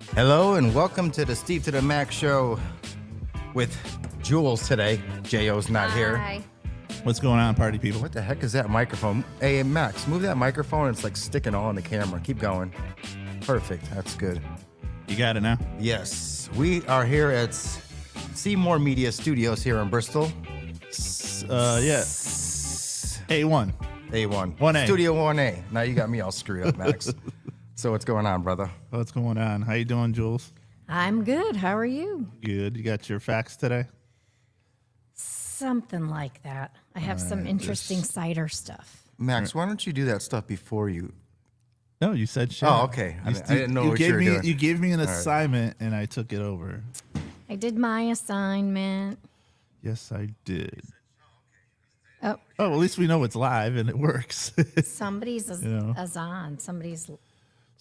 Hello and welcome to the Steve to the Max show with Jules today. J.O.'s not here. Hi. What's going on, party people? What the heck is that microphone? Hey, Max, move that microphone. It's like sticking all in the camera. Keep going. Perfect. That's good. You got it now? Yes, we are here at Seymour Media Studios here in Bristol. Yeah. A1. A1. 1A. Studio 1A. Now you got me all screwed up, Max. So what's going on, brother? What's going on? How you doing, Jules? I'm good. How are you? Good. You got your facts today? Something like that. I have some interesting cider stuff. Max, why don't you do that stuff before you... No, you said shit. Oh, okay. I didn't know what you were doing. You gave me an assignment, and I took it over. I did my assignment. Yes, I did. Oh, Oh, at least we know it's live and it works. somebody's is on. Somebody's.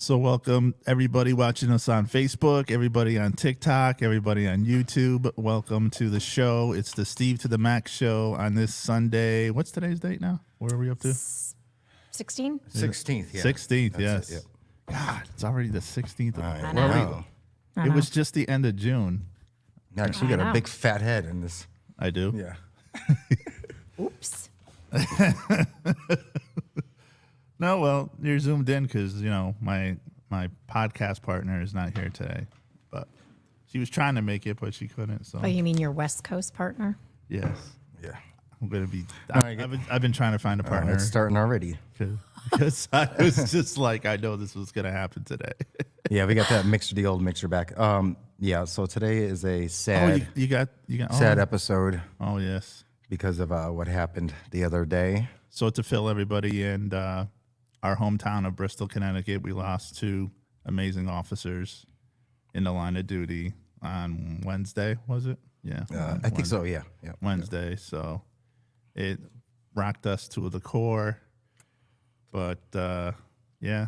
So welcome everybody watching us on Facebook, everybody on TikTok, everybody on YouTube. Welcome to the show. It's the Steve to the Max show on this Sunday. What's today's date now? Where are we up to? 16? 16th, yeah. 16th, That's yes. it, yep. God, it's already the 16th. I know. know. It was just the end of June. Max, you got a know. big fat head in this. I do. Yeah. Oops. No, well, you're zoomed in because, my podcast partner is not here today. But she was trying to make it, but she couldn't. So, Oh, you mean your West Coast partner? yes. Yeah. I'm going to be. right, I've been trying to find a partner. It's starting already. Because I was just like, I know this was going to happen today. Yeah, we got that mixer, the old mixer back. Yeah, so today is a Oh, sad, you got sad episode Oh, yes. because of what happened the other day. So to fill everybody in, our hometown of Bristol, Connecticut, we lost two amazing officers in the line of duty on Wednesday, was it? Yeah. I think so, yeah. Yeah. Wednesday. So it rocked us to the core. But, yeah.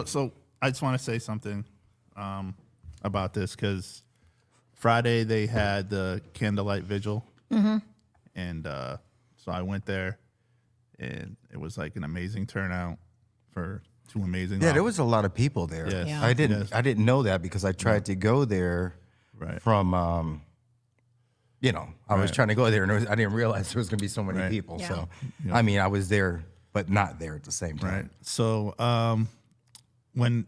So I just want to say something about this because Friday they had the candlelight vigil. Mm-hmm. And so I went there. And it was like an amazing turnout for two amazing. Yeah, there was a lot of people there. Yes. Yeah. I didn't Yes. I didn't know that because I tried to go there Right. from I was Right. trying to go there and I didn't realize there was going to be so many Right. people. Yeah. So, I mean, I was there but not there at the same time. Right. So and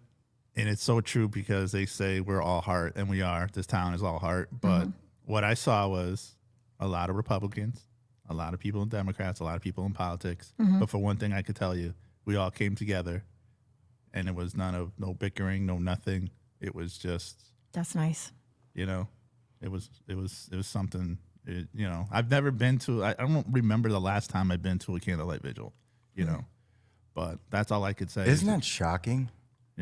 it's so true because they say we're all heart, and we are. This town is all heart. But what I saw was a lot of Republicans, a lot of people in Democrats, a lot of people in politics. But for one thing I could tell you, we all came together, and it was no bickering, no nothing. It was just, That's nice. it was something. I've never been to. I don't remember the last time I've been to a candlelight vigil. But that's all I could say. Isn't that shocking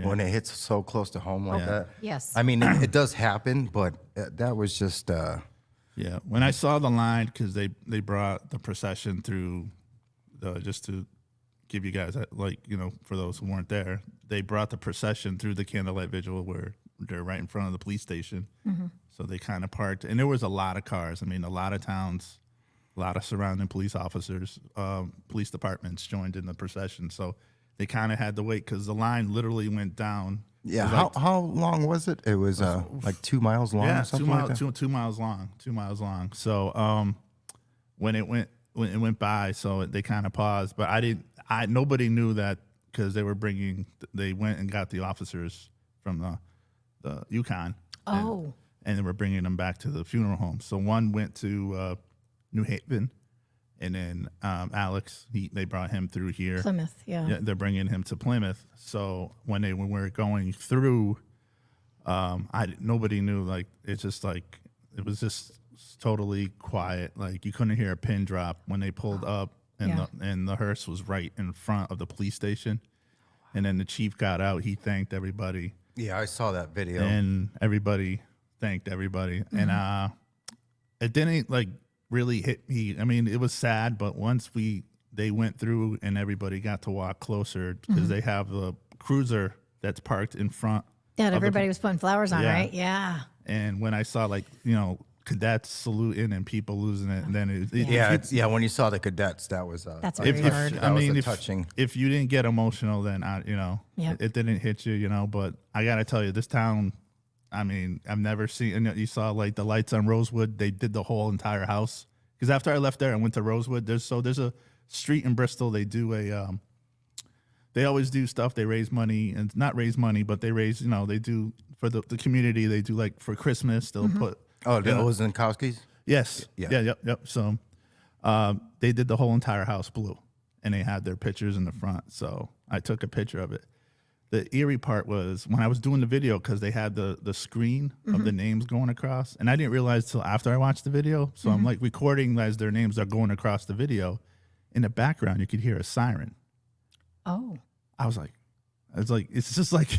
when it hits so close to home like that? Yes. I mean, it does happen, but that was just Yeah, when I saw the line, because they brought the procession through, just to give you guys, for those who weren't there, they brought the procession through the candlelight vigil where they're right in front of the police station. So they kind of parked, and there was a lot of cars. I mean, a lot of towns, a lot of surrounding police officers, police departments joined in the procession. So they kind of had to wait because the line literally went down. yeah. It was How long was it? It was like 2 miles long Yeah, or something like that? 2 miles long. 2 miles long. So when it went by, so they kind of paused. But nobody knew that because they went and got the officers from the Yukon. Oh. And they were bringing them back to the funeral home. So one went to New Haven, and then Alex, they brought him through here. Plymouth, yeah. Yeah, they're bringing him to Plymouth. So when we were going through, nobody knew. Like it was just totally quiet. Like you couldn't hear a pin drop when they pulled up, and the hearse was right in front of the police station. And then the chief got out. He thanked everybody, Yeah, I saw that video. and everybody thanked everybody. And it didn't really hit me. I mean, it was sad, but once they went through and everybody got to walk closer because they have the cruiser that's parked in front. That everybody was putting flowers on, Yeah. right? Yeah. And when I saw cadets saluting and people losing it, and then Yeah, when you saw the cadets, that was That's that very was- hard. that I was mean, touching. if you didn't get emotional, then Yep. it didn't hit you, But I gotta tell you, this town, I mean, I've never seen. And you saw like the lights on Rosewood. They did the whole entire house because after I left there, I went to Rosewood. There's a street in Bristol. They do they always do stuff. They raise money and not raise money, but they raise. They do for the community. They do like for Christmas. They'll put. Oh, that was in Kowski's? Yes. Yeah. Yep. So they did the whole entire house blue, and they had their pictures in the front. So I took a picture of it. The eerie part was when I was doing the video because they had the screen of the names going across, and I didn't realize till after I watched the video. So I'm like recording as their names are going across the video. In the background, you could hear a siren. Oh, I was like, it's just like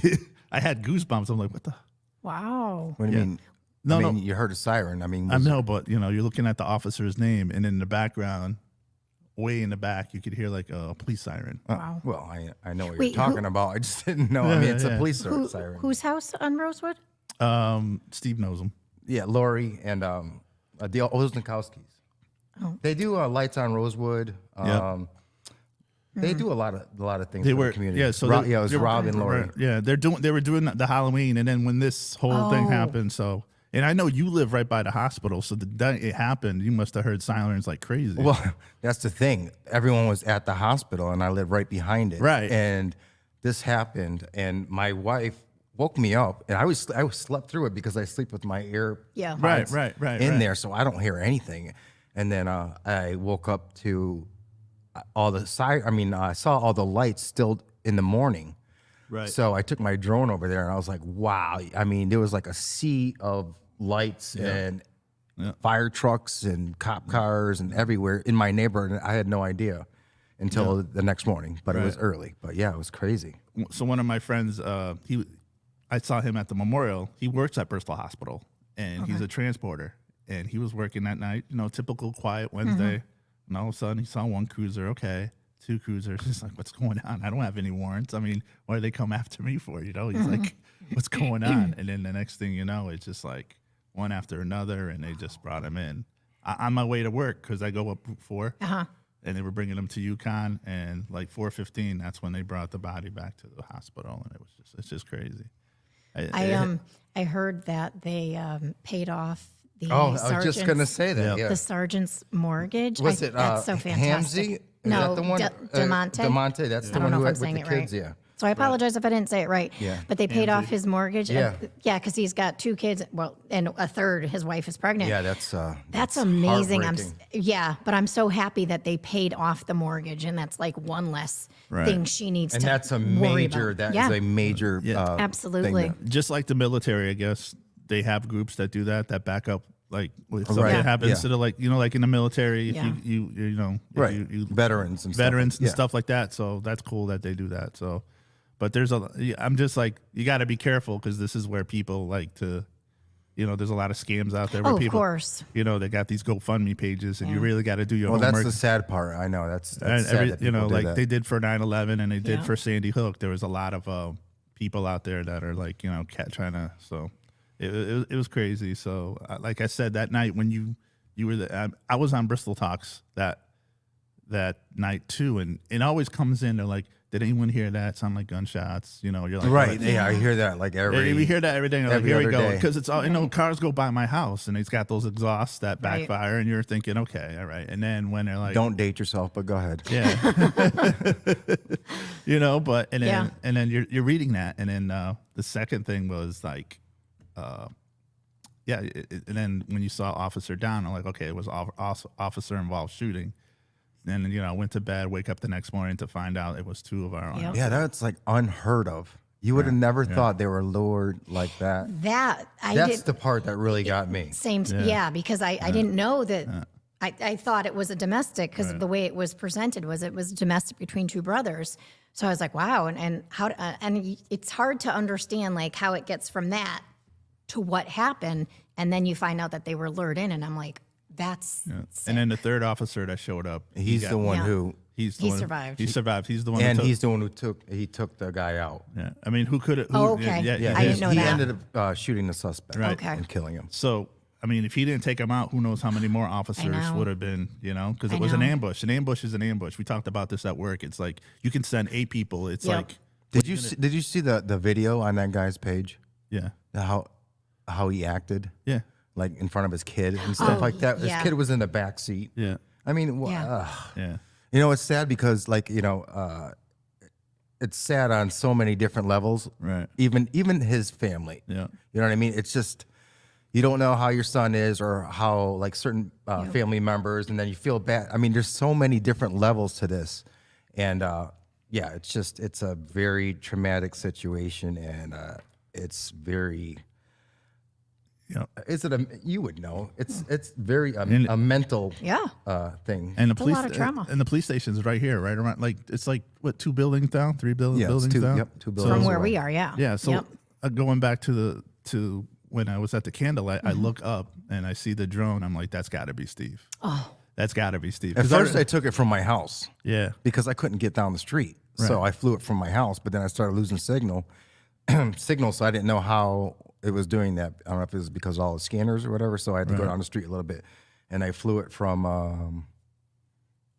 I had goosebumps. I'm like, what the? wow. What do you mean? No, I mean, no. you heard a siren. I mean, I know, but you're looking at the officer's name, and in the background, way in the back, you could hear like a police siren. Wow. Well, I know what Wait, you're talking who- about. I just didn't know. I mean, it's a police Who, siren. whose house on Rosewood? Steve knows him. Yeah, Lori and the Oznakowskis. Oh. They do lights on Rosewood. Yep. They do a lot of things They for were the community. yeah. So Ro- they- yeah, it was they were- Rob and Lori. right, yeah, they were doing the Halloween, and then when this whole thing Oh. happened, so and I know you live right by the hospital, so the day it happened, you must have heard sirens like crazy. Well, that's the thing. Everyone was at the hospital, and I lived right behind it. Right. And this happened, and my wife woke me up, and I slept through it because I sleep with my ear Yeah. Right, pods right, in right. there, so I don't hear anything. And then I woke up to all the I saw all the lights still in the morning. Right. So I took my drone over there, and I was like, wow. I mean, there was like a sea of lights and fire trucks and cop cars and everywhere in my neighborhood. And I had no idea until the next morning, but it was early. But yeah, it was crazy. So one of my friends, I saw him at the memorial. He works at Bristol Hospital, and he's a transporter. And he was working that night, typical quiet Wednesday. And all of a sudden, he saw one cruiser. Okay, two cruisers. He's like, "What's going on? I don't have any warrants. I mean, what do they come after me for?" He's like, "What's going on?" And then the next thing you know, it's just like one after another, and they just brought him in. On my way to work, because I go up Route 4, and they were bringing him to Yukon, and like 4:15, that's when they brought the body back to the hospital, and it's just crazy. I heard that they paid off the Oh, I was just sergeant's- gonna say that. Yeah. the sergeant's mortgage. Was I- it that's so fantastic. Hamzy? Is No, that the one? Demonte. Demonte. That's the I don't one know who if I'm had with saying the it kids. right. Yeah. So I apologize if I didn't say it right. Yeah. But they paid off his mortgage. Yeah. Yeah, because he's got 2 kids. Well, and a third. His wife is pregnant. Yeah, that's amazing. heartbreaking. But I'm so happy that they paid off the mortgage, and that's like one less thing she needs And to that's a worry major. about. That is a major. Absolutely. thing Just like the military, I guess they have groups that do that back up. Like if something Right. happens, Yeah. instead of like in the military, if Yeah. if Right. you Veterans and stuff. veterans and Yeah. stuff like that. So that's cool that they do that. So, but I'm just like, you got to be careful because this is where people like to, there's a lot of scams out there where Oh, of people, course. they got these GoFundMe pages, and you really got to do your Well, homework. that's the sad part. I know that's And sad that people do like that. they did for 9/11 and they did Yeah. for Sandy Hook. There was a lot of people out there that are like, trying to. So it was crazy. So like I said, that night when you were I was on Bristol Talks that night too, and it always comes in. They're like, "Did anyone hear that? Sound like gunshots?" You're like, Right. Yeah, I hear that like every. we hear that every day. Like, every here we other go, day. because it's all cars go by my house, and it's got those exhausts that Right. backfire, and you're thinking, okay, all right. And then when they're like, Don't date yourself, but go ahead. yeah, but and then Yeah. and then you're reading that, and then the second thing was like, and then when you saw officer down, I'm like, okay, it was officer involved shooting. Then I went to bed, wake up the next morning to find out it was 2 of our own. Yep. Yeah, that's like unheard of. You would have never thought they were lured like that. That I That's did. the part that really got me. Yeah, because I didn't know that. I thought it was a domestic because of the way it was presented. It was domestic between 2 brothers. So I was like, wow, and how? And it's hard to understand like how it gets from that to what happened, and then you find out that they were lured in, and I'm like, that's. Sick. And then the third officer that showed up, He's the one Yeah. who, He's the He one, survived. He survived. He's the one. and who took, he's the one who took the guy out. Yeah, I mean, who could have? Oh, okay. Yeah, I didn't know he that. ended up shooting the suspect Right. Okay. and killing him. So I mean, if he didn't take him out, who knows how many more officers know. would have been, you know, because I it was an know. ambush. An ambush is an ambush. We talked about this at work. It's like you can send 8 people. It's Yep. like, Did you see the video on that guy's page? yeah, How he acted, yeah, like in front of his kid and stuff like that. His yeah. kid was in the back seat. yeah, I mean, Yeah. yeah, you know, it's sad because like, you know, it's sad on so many different levels. right, Even his family. yeah, You know what I mean? It's just you don't know how your son is or how like certain family members, and then you feel bad. I mean, there's so many different levels to this, and yeah, it's a very traumatic situation, and it's very. yeah. Is it you would know? It's very a mental Yeah. thing. And the a police lot of trauma. and the police station is right here, right around. Like it's like what 2 buildings down, 3 Yeah, it's buildings two- down. yep, 2 buildings. From where away. we are, yeah. Yeah. So Yep. going back to when I was at the candlelight, I look up and I see the drone. I'm like, that's got to be Steve. Oh, That's got to be Steve. At 'Cause first, I took it from my house yeah, because I couldn't get down the street, so Right. I flew it from my house. But then I started losing signal, so I didn't know how it was doing that. I don't know if it was because of all the scanners or whatever. So I had to go down the street a little bit, and I flew it from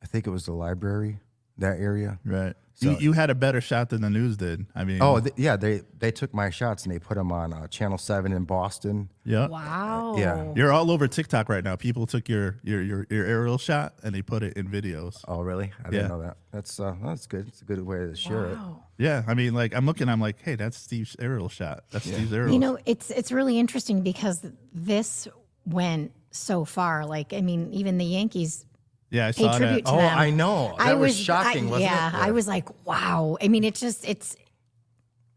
I think it was the library, that area. right. So- you had a better shot than the news did. I mean, Oh, yeah, they took my shots and they put them on Channel 7 in Boston. yeah. wow. Yeah. You're all over TikTok right now. People took your aerial shot and they put it in videos. Oh, really? I Yeah. didn't know that. That's good. It's a good way to share it. Wow. Yeah, I mean, like I'm looking, I'm like, hey, that's Steve's aerial shot. That's Steve's aerial. You know, it's really interesting because this went so far. Like, I mean, even the Yankees yeah, I paid saw tribute that. to Oh, them. I know. That was shocking, wasn't yeah, it? I was like, wow. I mean, it's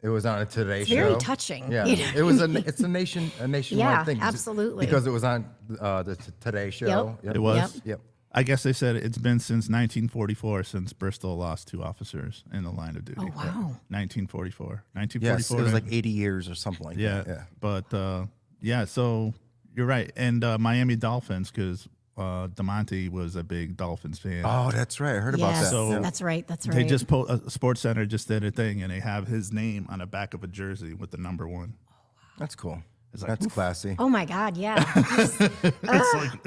It was on a Today Show. very touching. Yeah, you know? it was it's a nationwide Yeah, thing. absolutely. Because it was on the Today Show. Yep. It was. Yep. I guess they said it's been since 1944 since Bristol lost 2 officers in the line of duty. Oh, wow. 1944. Yes, 1944. it was like 80 years or something like yeah, that. Yeah. but yeah, so you're right. And Miami Dolphins, because DeMonte was a big Dolphins fan. Oh, that's right. I heard about Yes, that. So- that's right. That's right. They just Sports Center just did a thing, and they have his name on the back of a jersey with the number 1. That's cool. like, That's classy. oh my God, yeah. It's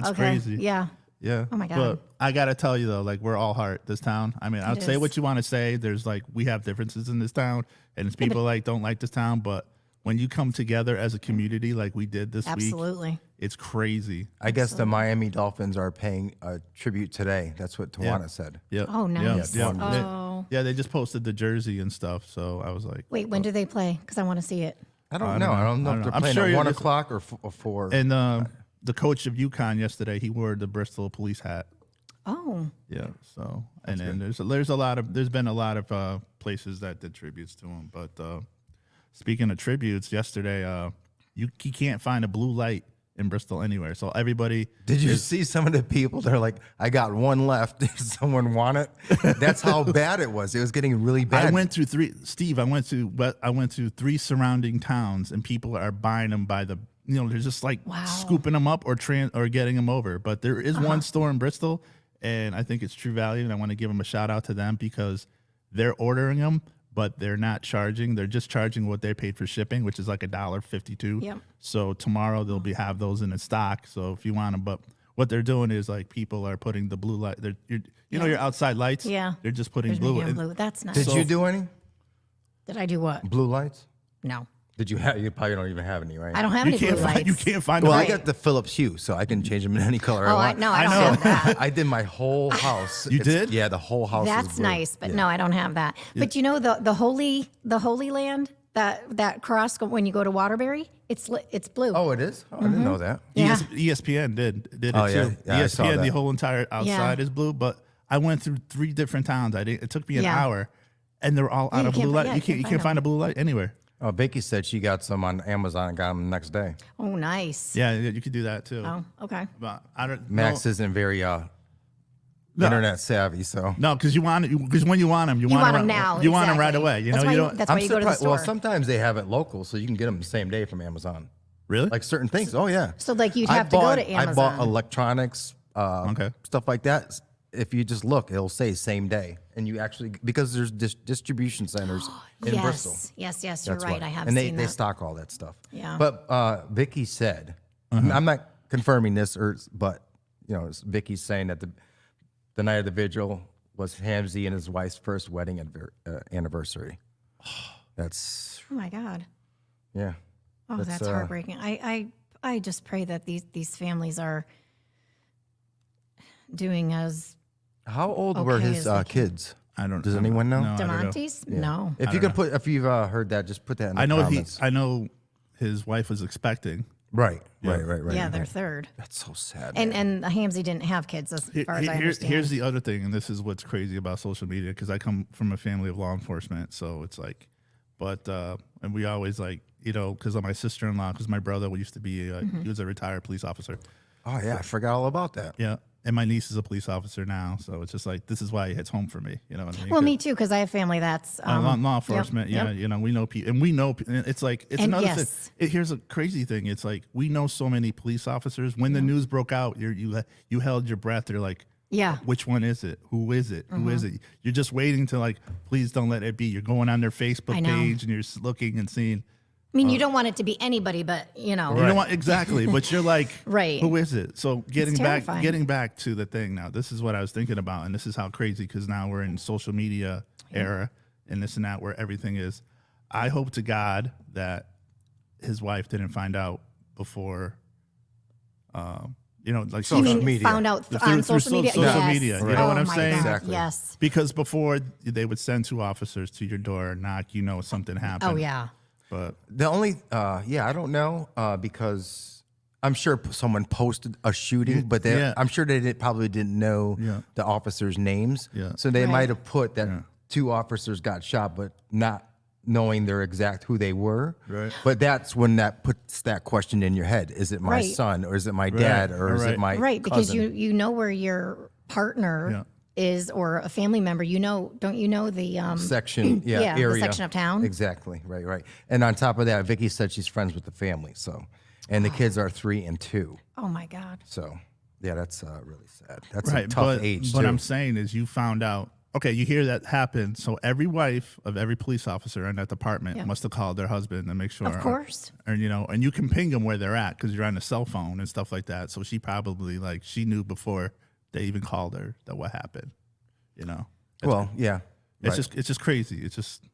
okay. crazy. Yeah. Yeah. Oh my God. But I gotta tell you though, like we're all heart, this town. I mean, I'll It say is. what you want to say. There's like we have differences in this town, and it's people like don't like this town, but when you come together as a community like we did this week, Absolutely. it's crazy. I guess the Miami Dolphins are paying a tribute today. That's what Tawana said. Yep. Oh, nice. Yeah. Oh. They just posted the jersey and stuff, so I was like, Wait, when do they play? Because I want to see it. I don't know. I don't know if they're I'm playing sure at you're 1 just- o'clock or 4. and the coach of UConn yesterday, he wore the Bristol police hat. Oh, Yeah. So and then there's been a lot of places that did tributes to him. But speaking of tributes, yesterday you can't find a blue light in Bristol anywhere. So everybody, Did you see some of the people that are like, I got one left. Does someone want it? That's how bad it was. It was getting really bad. I went to 3 surrounding towns, and people are buying them by the. They're just like Wow. scooping them up or getting them over. But there is one store in Bristol, and I think it's True Value, and I want to give them a shout out to them because they're ordering them, but they're not charging. They're just charging what they paid for shipping, which is like $1.52. Yep. So tomorrow they'll have those in stock. So if you want them, but what they're doing is like people are putting the blue light. Your outside lights. Yeah. They're just putting there's blue. making And- blue. That's nice. Did you do any Did I do what? blue lights? No, Did you have? You probably don't even have any, right? I don't have You any blue can't find. lights. You can't find. Well, them. I got the Philips Hue, so I can change them in any color Oh, I I, want. no, I I don't know. have that. I did my whole house. You did? Yeah, the whole house. is That's blue. nice, but Yeah. no, I don't have that. But you know the Holy Land that cross when you go to Waterbury, it's blue. Oh, it is. Oh, I didn't know that. Yeah. ESPN did it Oh, too. yeah. Yeah, I saw ESPN, that. the whole entire outside Yeah. is blue. But I went through 3 different towns. It took me an Yeah. hour, and they're all out you of blue can't light. fi- yeah, You can't find a blue light anywhere. Oh, Becky said she got some on Amazon and got them the next day. Oh, nice. Yeah, you could do that too. Oh, okay. But I don't. Max no, isn't very No. internet savvy, so. No, because when you want them, you want want them 'em now, You want them right exactly. away. You That's know, why you you- don't. that's why you go to the store. Well, sometimes they have it local, so you can get them the same day from Amazon. Really? Like certain things. Oh yeah. So, like, you'd I have to go bought- to I bought Amazon. electronics, Okay. stuff like that. If you just look, it'll say same day, and you actually because there's distribution centers in yes, Bristol. yes, you're That's right. why. I have and seen they that. stock all that stuff. Yeah. But Vicky said, I'm not confirming this, but Vicky's saying that the night of the vigil was Hamzy and his wife's first wedding anniversary. That's Oh my God. yeah. Oh, that's heartbreaking. I just pray that these families are doing as How old were Okay, his is the kids? I don't. Does anyone know? No, I don't know. Demontes? No. If you can if you've heard that, just put that in the I know comments. I know his wife was expecting. Right. Yeah, they're third. That's so sad. And Hamzy didn't have kids, as far as I understand. Here's the other thing, and this is what's crazy about social media, because I come from a family of law enforcement, so it's like, and we always like, because of my sister-in-law, because my brother used to be, he was a retired police officer. Oh yeah, I forgot all about that. Yeah. And my niece is a police officer now, so it's just like, this is why it hits home for me. You know what I mean? Well, me too, because I have family that's law enforcement. yep. Yeah, we know people, and we know. It's like it's And another yes. thing. Here's a crazy thing. It's like we know so many police officers. When the news broke out, you held your breath. They're like, Yeah. which one is it? Who is it? Who is it? You're just waiting to like, please don't let it be. You're going on their Facebook I know. page and you're looking and seeing. I mean, you don't want it to be anybody, but You know what? Exactly. But you're like, Right. who is it? So getting terrifying. back to the thing now, this is what I was thinking about. And this is how crazy, because now we're in social media era and this and that, where everything is. I hope to God that his wife didn't find out before, like you Social mean media. found out Through on social media? social Yes. media, you Right. know what Oh I'm my saying? God, Exactly. Yes. Because before they would send 2 officers to your door, knock, something happened. Oh yeah. But The only, I don't know, because I'm sure someone posted a shooting, but yeah. I'm sure they probably didn't know Yeah. the officers' names. Yeah. So they Right. might have put that 2 officers got shot, but not knowing their exact who they were. Right. But that's when that puts that question in your head: is it my Right. son, or is it my dad, or is Right. it my Right, because cousin? you know where your partner is, or a family member. Don't you know the section, Yeah, the area, section of town. Exactly, right. And on top of that, Vicky said she's friends with the family, so, and the kids are 3 and 2. Oh my God. So, yeah, that's really sad. That's a right, tough age but too. I'm saying is, you found out. Okay, you hear that happen. So every wife of every police officer in that department must have called their husband and make sure. Of course. And you can ping them where they're at because you're on a cell phone and stuff like that. So she probably she knew before they even called her that what happened. Well, yeah, It's just crazy. It's just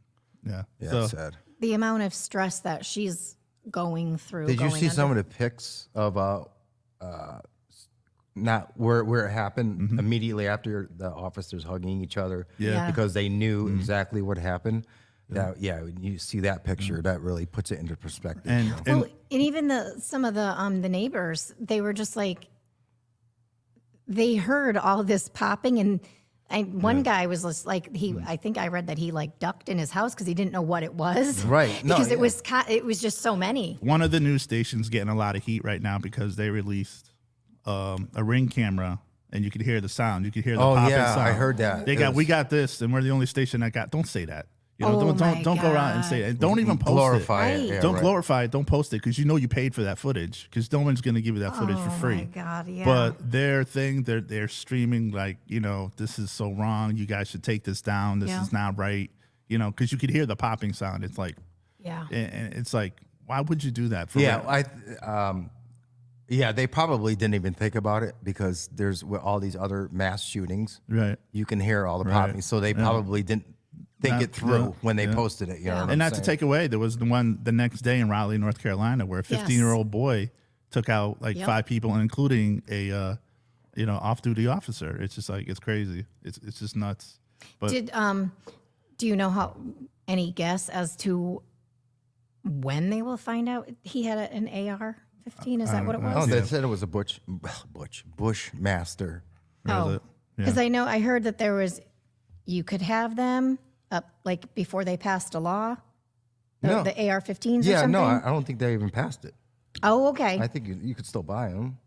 yeah, So, it's sad. The amount of stress that she's going through. Did you going see some of under. the pics of not where it happened immediately after the officers hugging each other? Yeah. because they knew exactly what happened. That when you see that picture, that really puts it into perspective. and Well, and even some of the neighbors, they were just like, they heard all this popping, and one guy was just like, I think I read that he ducked in his house because he didn't know what it was. Right. No, because yeah. it was just so many. one of the news stations getting a lot of heat right now because they released a Ring camera. And you could hear the sound. You could hear the popping sound. I heard that. We got this, and we're the only station that got. Don't say that. Oh Don't my go around and say it. And don't even post glorify it. it. Yeah, Don't right. glorify it. Don't post it because you paid for that footage. Because no one's going to give you that footage for Oh free. my God, yeah. But their thing, they're streaming this is so wrong. You guys should take this down. This Yeah. is not right. Because you could hear the popping sound. It's like, Yeah. and it's like, why would you do that? For Yeah, real? they probably didn't even think about it because there's all these other mass shootings. Right. You can hear all the popping, so they probably didn't think it through when they posted it. You know what And I'm not to saying? take away, there was the one the next day in Raleigh, North Carolina, where a 15-year-old boy took out 5 people, including a off-duty officer. It's just it's crazy. It's just nuts. But Do you know any guess as to when they will find out he had an AR-15? Is that what it was? Oh, they said it was a Bushmaster. Oh, because I heard that there was, you could have them up before they passed a law, No. the AR-15s or Yeah, something. no, I don't think they even passed it. Oh, okay. I think you could still buy them.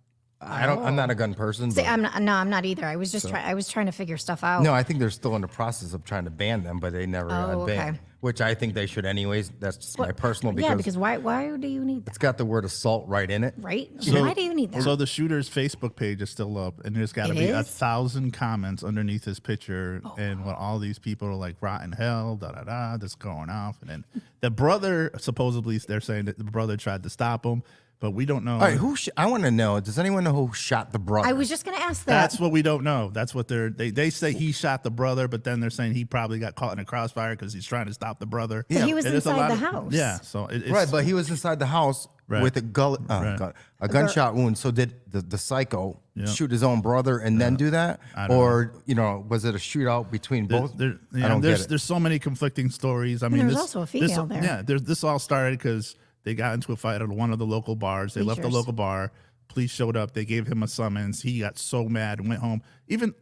I'm not a gun person. See, But, I'm not either. I was just I was trying to figure stuff out. no, I think they're still in the process of trying to ban them, but they never got Oh, okay. banned. Which I think they should anyways. That's just my personal yeah, because because why do you need that? it's got the word assault right in it. Right? Why do you need that? So the shooter's Facebook page is still up, and there's got to It be is? 1,000 comments underneath his picture, Oh. and what all these people are like, rotten hell, that's going off. And then the brother, supposedly they're saying that the brother tried to stop him, but we don't know. All right, I want to know. Does anyone know who shot the brother? I was just going to ask that. That's what we don't know. That's what they say he shot the brother, but then they're saying he probably got caught in a crossfire because he's trying to stop the brother. But he was And it's a inside lot the of- house. Yeah, so it's right, but he was inside the house Right. with a gunshot wound. So did the psycho shoot his own brother and then do that, or was it a shootout between both? I don't get it. There's so many conflicting stories. I mean, there's this, also a female there. Yeah, this all started because they got into a fight at one of the local bars. They left the Bleachers. local bar. Police showed up. They gave him a summons. He got so mad and went home. Even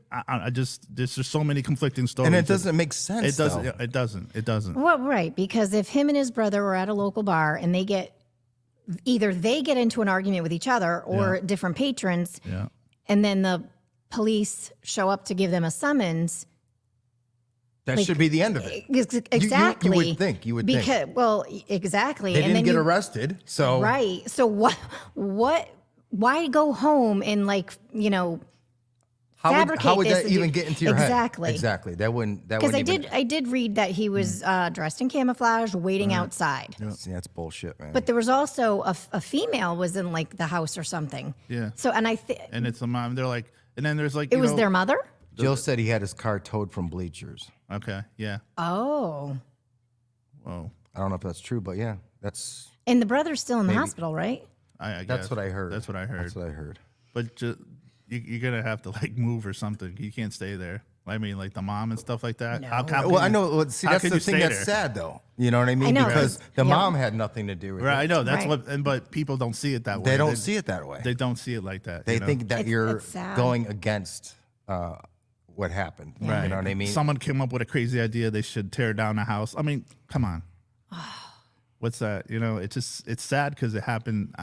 there's just so many conflicting stories. And it doesn't make sense. It doesn't. though. It doesn't. It doesn't. Well, right, because if him and his brother were at a local bar and they get into an argument with each other or different patrons, Yeah. and then the police show up to give them a summons. That should be the end of it. Exactly. You would think. You would think. Because, well, exactly. They and didn't then get arrested, so Right. So why go home and fabricate how would this that and even get into your Exactly. head? Exactly. That wouldn't. Because Even, I did read that he was dressed in camouflage, waiting outside. See, that's bullshit, man. But there was also a female was in like the house or something. Yeah. So and And it's a mom. They're like, and then there's like it was their mother. Jill said he had his car towed from bleachers. Okay. Yeah. Oh, Whoa. I don't know if that's true, but yeah, that's and the brother's still in the hospital, right? I guess that's what I heard. That's what I heard. That's what I heard. But you're gonna have to like move or something. You can't stay there. I mean, like the mom and stuff like that. No. Well, I know. Well, see, how that's can the you thing stay that's there? sad, though. You know what I mean? I know, Because right. the Yeah. mom had nothing to do with Right, I it. know that's Right. but people don't see it that way. They don't see it that way. They don't see it like that. They you know? think that you're it's sad. going against what happened. Right. You know what I mean? Someone came up with a crazy idea. They should tear down the house. I mean, come on. What's that? It's sad because it happened.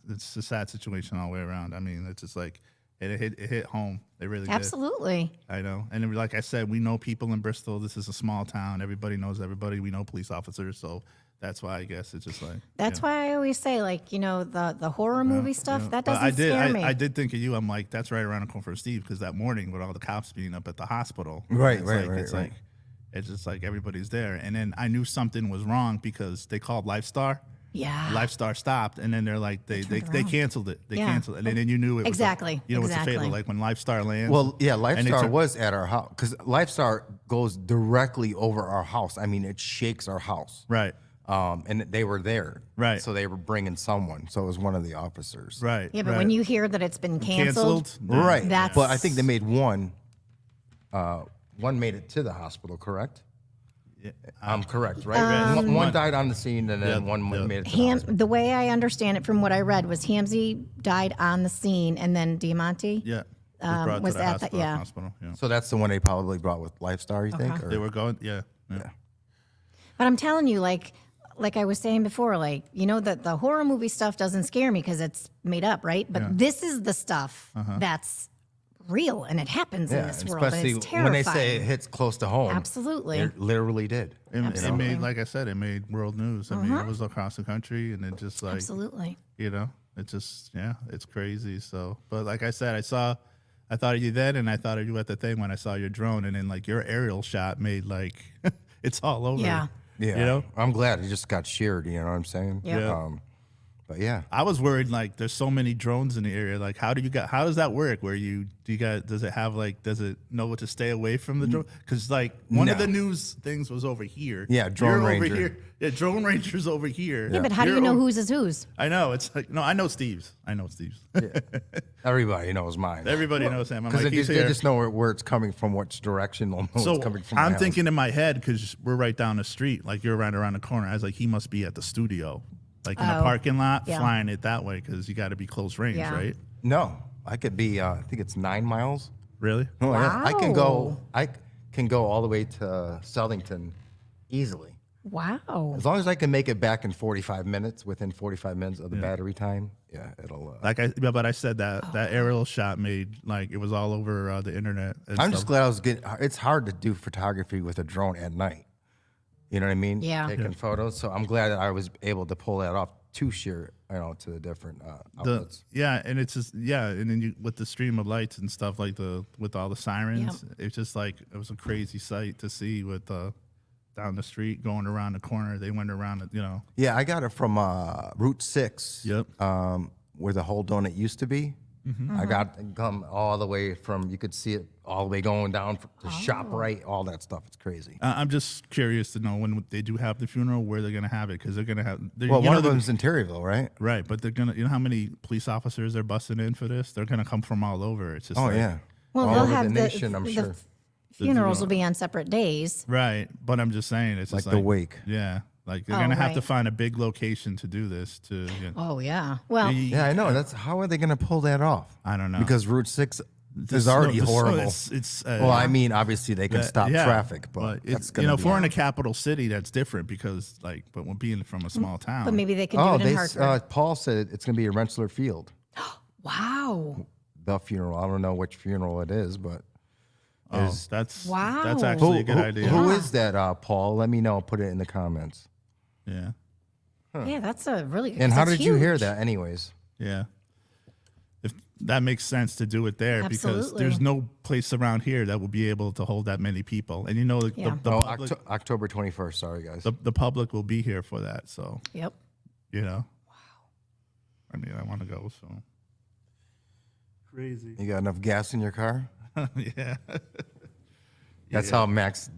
It's a sad situation all the way around. I mean, it's just like it hit home. It really did. Absolutely. I know. And like I said, we know people in Bristol. This is a small town. Everybody knows everybody. We know police officers. So that's why I guess it's just like. That's why I always say, the horror movie stuff, that But doesn't scare me. I did think of you. I'm like, that's right around the corner for Steve because that morning with all the cops being up at the hospital. Right, it's right, like, right, It's right. like, it's just like everybody's there. And then I knew something was wrong because they called Lifestar. yeah. Lifestar stopped, and then they're like, they around. canceled it. They Yeah. canceled it. And then you knew it was Exactly, what's the exactly. fatal, like when Lifestar lands. Well, yeah, and they Lifestar took- was at our house because Lifestar goes directly over our house. I mean, it shakes our house. Right, And they were there. Right. So they were bringing someone. So it was one of the officers. right. Yeah, but right. when you hear that it's been canceled, Right. That's- But I think they made one. One made it to the hospital, correct? I'm correct, right? One died on the scene, and then Yeah, one yeah. made it to the hospital. the way I understand it from what I read was Hamzy died on the scene, and then Diamante. Yeah. Was brought was to the at the- hospital. yeah. hospital, yeah. So that's the one they probably brought with Lifestar, you think? Or? They were going, yeah. But I'm telling you, like I was saying before, that the horror movie stuff doesn't scare me because it's made up, right? But this is the stuff that's real and it happens in this world, and especially it's terrifying. when they say it hits close to home. Absolutely. It literally did. It made, like I said, it made world news. I mean, it was across the country, and it just like, Absolutely. it just, it's crazy. So, but like I said, I thought of you then, and I thought of you at the thing when I saw your drone, and then like your aerial shot made like, it's all over. Yeah. Yeah. You know? I'm glad it just got sheared, you know what I'm saying? Yep. Yeah. But yeah. I was worried like there's so many drones in the area. Like how does that work? Does it know what to stay away from the drone? Because like one of No. the news things was over here. Yeah, Drone You're Ranger. over here. Yeah, Drone Ranger's over here. Yeah, but how do You're you know over- whose is whose? I know. It's like, no, I know Steve's. Everybody knows mine. Everybody knows him. I'm Because like, he's they here. just know where it's coming from, which direction. They'll know So it's coming from. my I'm house. thinking in my head, because we're right down the street, like you're right around the corner. I was like, he must be at the studio, like in the Oh, parking lot, yeah. flying it that way, because you got to be close range, Yeah. right? No, I could be. I think it's 9 miles. Really? No, yeah, I can Wow. go. I can go all the way to Southington easily, Wow. as long as I can make it back in 45 minutes. Within 45 minutes of the battery time, yeah, it'll. But I said that aerial shot made like it was all over the internet. and I'm stuff. just glad I was getting. It's hard to do photography with a drone at night. You know what I mean? Yeah. Taking photos. So I'm glad that I was able to pull that off to share, to the different outlets. And it's just and then you with the stream of lights and stuff like with all the sirens, it's just like it was a crazy sight to see with that down the street, going around the corner. They went around, Yeah, I got it from Route 6. Yep. Where the whole donut used to be. I got it come all the way from, you could see it all the way going down to ShopRite, all that stuff. It's crazy. I'm just curious to know when they do have the funeral, where they're going to have it, because they're going to have. Well, one of them's in Terryville, right? Right, but they're gonna. You know how many police officers they're busting in for this? They're gonna come from all over. It's just Oh, like, yeah. Well, all they'll over have the nation, I'm sure. funerals will be on separate days. right. But I'm just saying, it's Like just the wake. Yeah, like they're Oh, gonna have to right. find a big location to do this. Oh yeah. Well, Yeah, I know. That's how are they going to pull that off? I don't know. Because Route 6 is already horrible. It's well, I mean, obviously they can stop yeah, traffic, but it's, that's going to if we're in a capital city, that's different because but when being from a small town, but maybe they could do Oh, it in Hartford. Paul said it's going to be at Rensselaer Field, Wow. the funeral. I don't know which funeral it is, but that's Wow. that's actually a good idea. Who is that, Paul? Let me know. Put it in the comments. Yeah, Yeah, that's a really. And how that's did you hear huge. that, anyways? yeah. If that makes sense to do it there, because Absolutely. there's no place around here that will be able to hold that many people, and Yeah. the Oh, public, October 21st. Sorry, guys. the public will be here for that. So Yep. Wow. I mean, I want to go. So crazy. You got enough gas in your car? Yeah. That's how Max,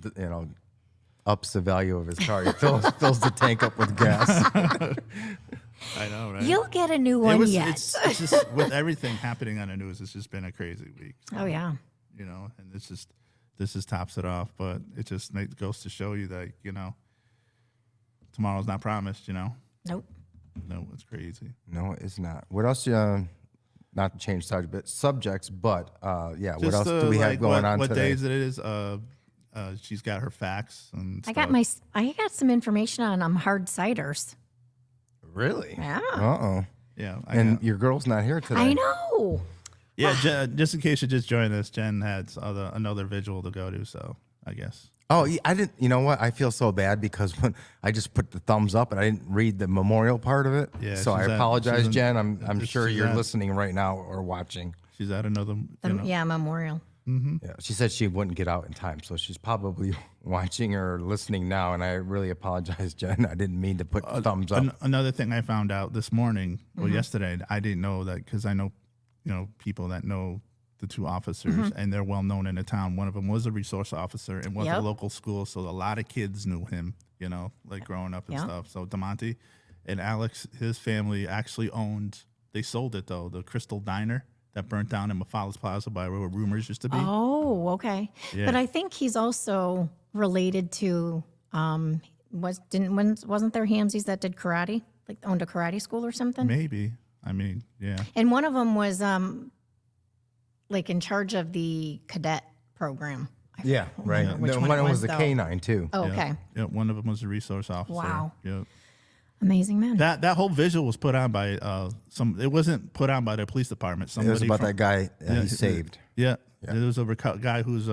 ups the value of his car. He fills the tank up with gas. I know, right? You'll get a new one yet. It's just with everything happening on the news, it's just been a crazy week. Oh yeah. And this just tops it off. But it just goes to show you that tomorrow's not promised. Nope. No, it's crazy. No, it's not. What else? Not to change subjects, but yeah. What Just, else do we have going on what today? days it is? She's got her facts and I stuff. got some information on hard ciders. Really? Yeah. Uh-oh. Yeah, And your girl's not here today. I know. yeah. Just in case you just joined us, Jen had another visual to go to. So I guess. Oh, yeah, I didn't. You know what? I feel so bad because when I just put the thumbs up and I didn't read the memorial part of it. Yeah, So I she's apologize, she's Jen. I'm sure she's you're at- listening right now or watching. She's at another. Yeah, memorial. Yeah. She said she wouldn't get out in time, so she's probably watching or listening now. And I really apologize, Jen. I didn't mean to put thumbs up. Another thing I found out this morning or Mm-hmm. yesterday, I didn't know that because I know, people that know the two officers Mm-hmm. and they're well known in the town. One of them was a resource officer and was a Yep. local school, so a lot of kids knew him. Like growing up and Yeah. stuff. So DeMonte and Alex, his family actually owned. They sold it though, the Crystal Diner that burnt down in Mafalus Plaza by where rumors used to be. Oh, okay. Yeah. But I think he's also related to wasn't there Hamsies that did karate, like owned a karate school or something? Maybe. I mean, yeah. And one of them was like in charge of the cadet program. Yeah, right. remember which The one one it was was, the though. canine too. Oh, Yeah. okay. Yeah, one of them was a resource officer. Wow. Yeah. Amazing man. That whole visual was put on by it wasn't put on by the police department. It Somebody was about from- that guy that Yeah, he saved. Yeah. There was a guy who's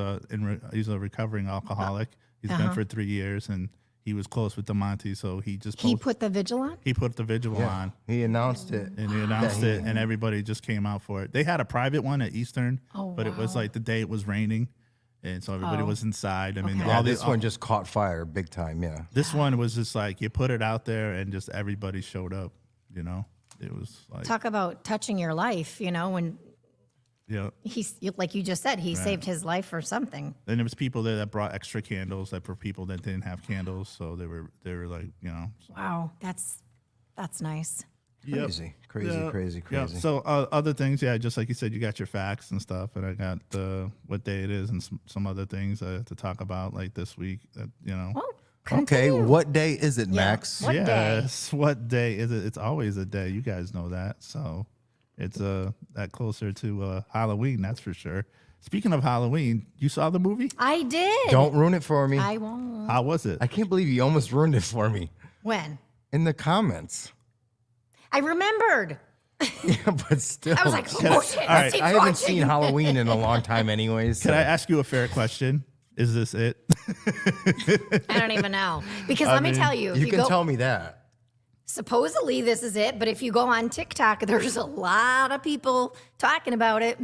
he's a recovering alcoholic. He's been for 3 years and he was close with DeMonte, so he just he put the vigil on? he put the vigil on He announced it. and he announced it and everybody just came out for it. They had a private one at Eastern, but it was like the day it was raining and so everybody was inside. I mean, Okay. Yeah, all this these one just caught fire big time. Yeah. this one was just like you put it out there and just everybody showed up, It was like Talk about touching your life, when he's like you just said, he saved his life for something. Then there was people there that brought extra candles, like for people that didn't have candles. So they were like, Wow, that's nice. Crazy, crazy, Yeah. crazy, Yeah. crazy. So other things, just like you said, you got your facts and stuff, and I got what day it is and some other things to talk about like this week. Well, Okay, continue. what day is it, Max? What day? Yes. What day is it? It's always a day. You guys know that. So it's that closer to Halloween, that's for sure. Speaking of Halloween, you saw the movie? I did. Don't ruin it for me. I won't. How was it? I can't believe you almost ruined it for me When? in the comments. I remembered. Yeah, but still. I was like, oh shit, all right, Steve's I haven't watching. seen Halloween in a long time, anyways. Can I ask you a fair question? Is this it? I don't even know. Because let me tell you, if You you can go, tell me that. supposedly this is it, but if you go on TikTok, there's a lot of people talking about it.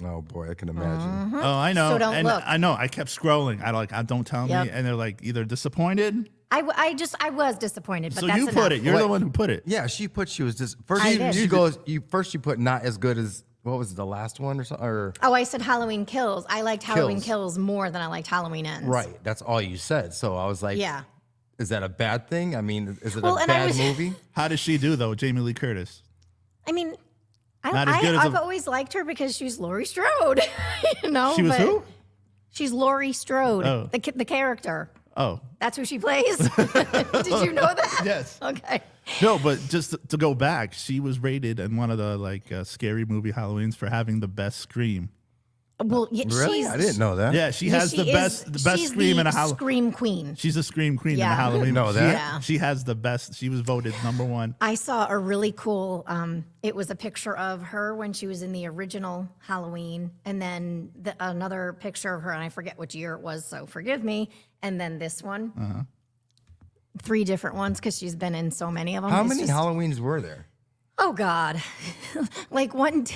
Oh boy, I can imagine. Oh, I know. So don't and look. I know. I kept scrolling. I don't tell Yep. me, and they're like either disappointed. I was disappointed, but So that's you enough. put it. You're the one who put it. Yeah, she was just first. I She, did. she goes. You put not as good as what was it, the last one or something or Oh, I said Halloween Kills. I liked Halloween Kills more than I liked Halloween Ends. right. That's all you said. So I was like, Yeah. is that a bad thing? I mean, is it Well, a and I bad was- movie? How does she do though, Jamie Lee Curtis? I mean, Not as good as I've a- always liked her because she's Laurie Strode. You know, She was but who? She's Laurie Strode, Oh. the character. Oh, That's who she plays. Did you know that? yes. Okay. No, but just to go back, she was rated in one of the scary movie Halloweens for having the best scream. Well, yeah, Really? she's, I didn't know that. Yeah, she has she the best she's scream the in a Halloween. scream queen. She's a scream queen in Yeah. a Halloween. Know She- that? Yeah. She has the best. She was voted #1. I saw a really cool. It was a picture of her when she was in the original Halloween, and then another picture of her, and I forget which year it was, so forgive me. And then this one, Uh-huh. 3 different ones because she's been in so many of them. How It's many just- Halloweens were there? Oh God! Like one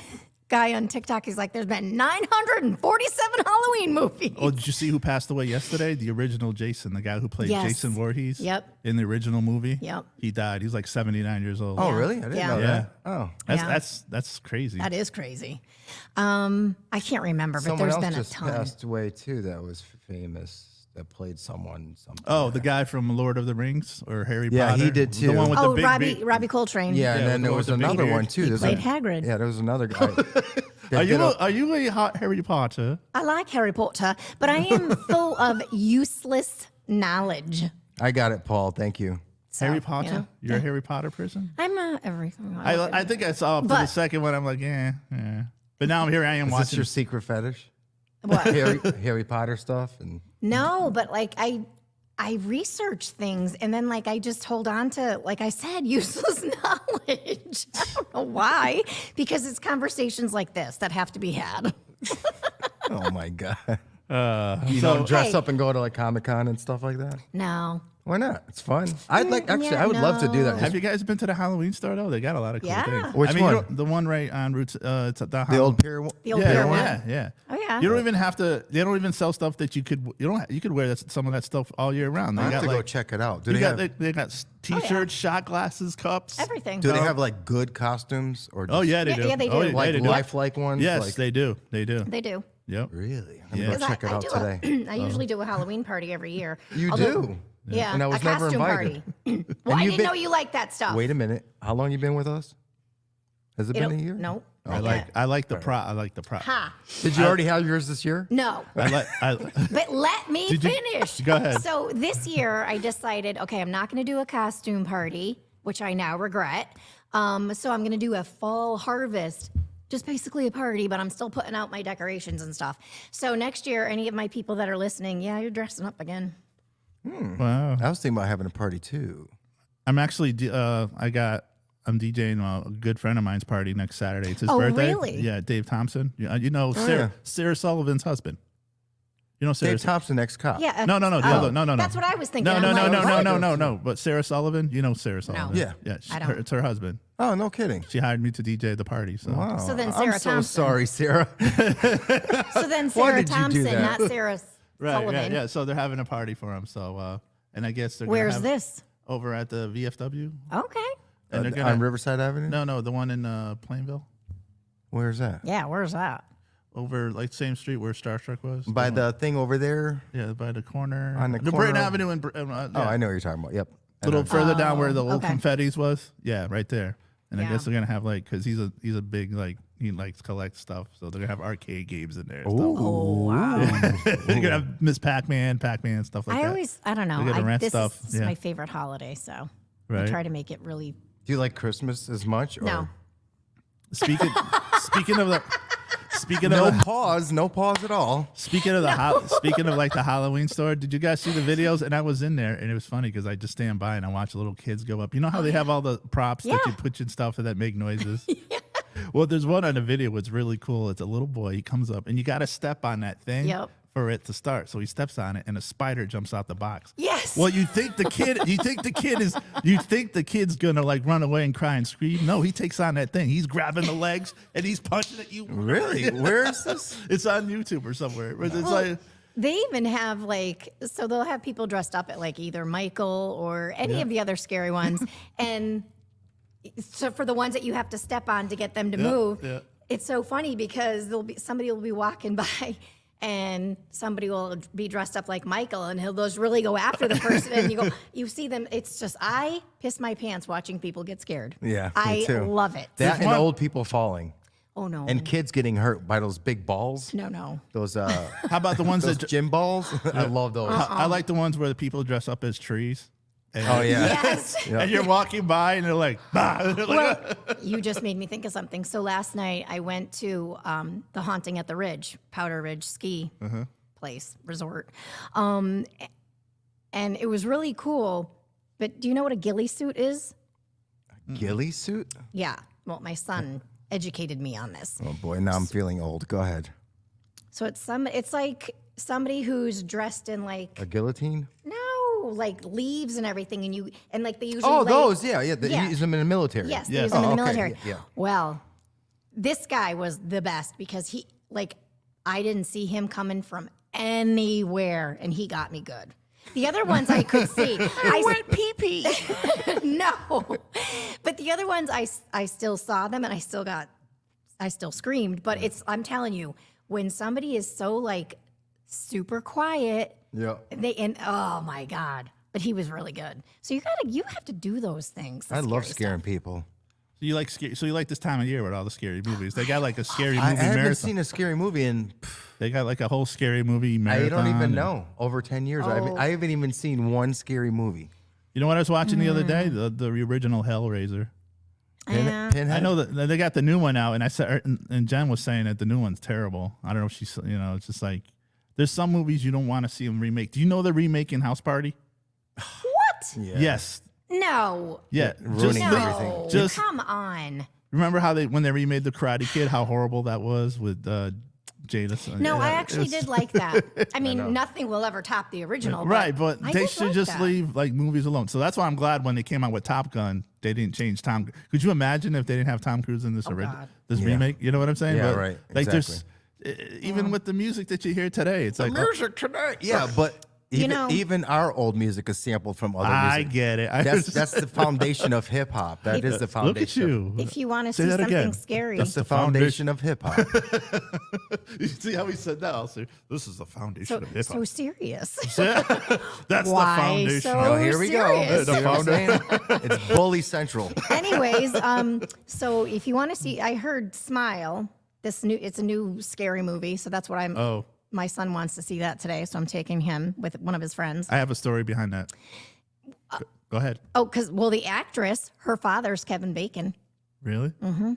guy on TikTok, he's like, "There's been 947 Halloween movies." Oh, did you see who passed away yesterday? The original Jason, the guy who played Yes. Jason Voorhees. Yep. In the original movie. Yep. He died. He's like 79 years old. Oh, Yeah. really? I didn't Yeah. know Yeah. that. Oh, That's crazy. That is crazy. I can't remember, but someone there's else been a just ton. passed away too. That was famous. That played someone. Something. Oh, the guy from Lord of the Rings or Harry Yeah, Potter. he did too. The one with Oh, the big Robbie Coltrane. Yeah, Yeah, and then with there the- was with the big another beard. one too. He There's played a- Hagrid. Yeah, there was another guy. Are you a hot Harry Potter? I like Harry Potter, but I am full of useless knowledge. I got it, Paul. Thank you. So, Harry you Potter? know. You're a Harry Potter person? I'm everything. I think I saw up to the But- second one. I'm like, yeah. But now here I am Is this watching. your secret fetish? What? Harry Potter stuff and No, but like I research things and then like I just hold on to, like I said, useless knowledge. I don't know why, because it's conversations like this that have to be had. oh my god. you You don't dress Hey. up and go to like Comic-Con and stuff like that? No. Why not? It's fun. I'd like actually. yeah, I would love to do no. that. Have you guys been to the Halloween store though? They got a lot of cool Yeah. things. Which I mean, one? You know, the one right on Route. It's at the old pier. The old yeah, pier one. yeah. Oh, yeah. You don't even have to. They don't even sell stuff that you could. You could wear some of that stuff all year round. They I have got to like. go check it out. Do you they got, have? they got T-shirts, shot glasses, cups. Everything. Do they have like good costumes or? Just, Oh yeah, they Yeah, do. yeah, they Oh, do. yeah, like they do. lifelike ones. Yes, like, they do. They do. They do. Yep. really. I'm Yeah. gonna go 'Cause check it out today. I usually do a Halloween party every year. You Although- do. Yeah, And I was a never costume invited. party. Well, I you've didn't been- know you liked that stuff. Wait a minute. How long you been with us? Has it been a year? No. I like the prop. I like the prop. Ha. Did you already have yours this year? No. But let me Did you- finish. Go ahead. So this year I decided, okay, I'm not going to do a costume party, which I now regret. So I'm going to do a fall harvest, just basically a party, but I'm still putting out my decorations and stuff. So next year, any of my people that are listening, yeah, you're dressing up again. Wow. I was thinking about having a party too. I'm actually. I'm DJing a good friend of mine's party next Saturday. It's his Oh, birthday. really? Yeah, Dave Thompson. You know Sarah Sullivan's husband. You know Sarah. Dave Thompson, ex-cop. Yeah. No. The other. No. That's what I was thinking. No. I'm like, what? No. But Sarah Sullivan. You know Sarah Sullivan. Yeah. Yeah. I don't. It's her husband. Oh, no kidding. She hired me to DJ the party. So. Wow. So then I'm Sarah so Thompson. sorry, Sarah. So then Why Sarah did you do Thompson, that? not Sarah Right. Sullivan. Yeah. So they're having a party for him. So and I guess they're gonna Where's have this? over at the VFW. Okay. And they're on gonna Riverside Avenue? no the one in Plainville. Where's that? Yeah, where's that? Over like same street where Star Trek was. By the thing over there? Yeah, by the corner. On the Britain corner of- Avenue and Oh, yeah. I know what you're talking about. Yep. a little further down where the old okay. confettis was. Yeah, right there. And I Yeah. guess they're gonna have like because he's a big like he likes collect stuff, so they're gonna have arcade games in there. And stuff. Oh, wow. They're gonna have Miss Pac-Man stuff like that. I don't know. They're gonna rent This stuff. is Yeah. my favorite holiday, so I Right. try to make it really. Do you like Christmas as much? Or? No. Speaking of the speaking No of the, pause. No pause at all. speaking of the speaking of like the Halloween store, did you guys see the videos? And I was in there, and it was funny because I just stand by and I watch little kids go up. You know how they have all the props that Yeah. you put in stuff that make noises. Well, there's one on the video. It's really cool. It's a little boy. He comes up, and you got to step on that thing Yep. for it to start. So he steps on it, and a spider jumps out the box. Yes. Well, you think the kid's gonna like run away and cry and scream? No, he takes on that thing. He's grabbing the legs and he's punching at you. Really? Where is this? It's on YouTube or somewhere. It's like. They even have so they'll have people dressed up at like either Michael or any of the other scary ones. And so for the ones that you have to step on to get them to move, it's so funny because somebody will be walking by and somebody will be dressed up like Michael and he'll just really go after the person. And you see them. It's just, I piss my pants watching people get scared. Yeah, me I too. love it. That and old people falling. Oh, no. And kids getting hurt by those big balls. No. Those How about the ones those that gym balls? I love those. I like the ones where the people dress up as trees. And, Oh yeah. Yes. and you're walking by and they're like, bah. Well, you just made me think of something. So last night I went to the Haunting at the Ridge, Powder Ridge ski place, resort. And it was really cool. But do you know what a ghillie suit is? Ghillie suit? Yeah. Well, my son educated me on this. Oh boy, now I'm feeling old. Go ahead. So it's like somebody who's dressed in like A guillotine? like leaves and everything, and like they usually Oh, lay- those, yeah. They Yeah. use them in the military. Yes, they Yes. use them in Oh, the okay, military. yeah. Well, this guy was the best because I didn't see him coming from anywhere, and he got me good. The other ones I could see. I went pee-pee. No. But the other ones I still saw them and I still screamed. But I'm telling you, when somebody is so like super quiet, Yeah. oh my God. But he was really good. So you have to do those things. the I love scary scaring people. So you like this time of year with all the scary movies. They got like a scary movie I haven't marathon. seen a scary movie in, They got like a whole scary movie I marathon. don't even and- know, over 10 years. Oh. I haven't even seen one scary movie. You know what I was watching the other day? Mm. The original Hellraiser. Pinhead? I know that they got the new one out, and I said, and Jen was saying that the new one's terrible. I don't know if she's, it's just like there's some movies you don't want to see them remake. Do you know they're remaking House Party? What? Yeah. Yes. No. Yeah. ruining No. everything. Just- Come on. Remember how when they remade the Karate Kid, how horrible that was with Jada? No, Yeah, I it actually was- did like that. I mean, nothing will ever top the original. Right, but I they did should like just that. leave like movies alone. So that's why I'm glad when they came out with Top Gun, they didn't change Tom. Could you imagine if they didn't have Tom Cruise in this God. this Yeah. remake? You know what I'm saying? Yeah, right, Like there's even with the music that you hear today, it's like Music tonight. Yeah, but even our old music is sampled from other I music. get it. That's the foundation of hip hop. That is the Look foundation. at you. If you want to Say see that something again. scary, That's the foundation of hip hop. You see how he said that? I'll say, this is the foundation so, of hip hop. so serious. That's Why the foundation. so- Oh, here we go. serious. See what I'm saying? It's Bully Central. Anyways, so if you want to see, I heard Smile. It's a new scary movie, so that's what I'm. Oh, My son wants to see that today, so I'm taking him with one of his friends. I have a story behind that. Go ahead. Oh, because the actress, her father's Kevin Bacon. Really? Mm-hmm.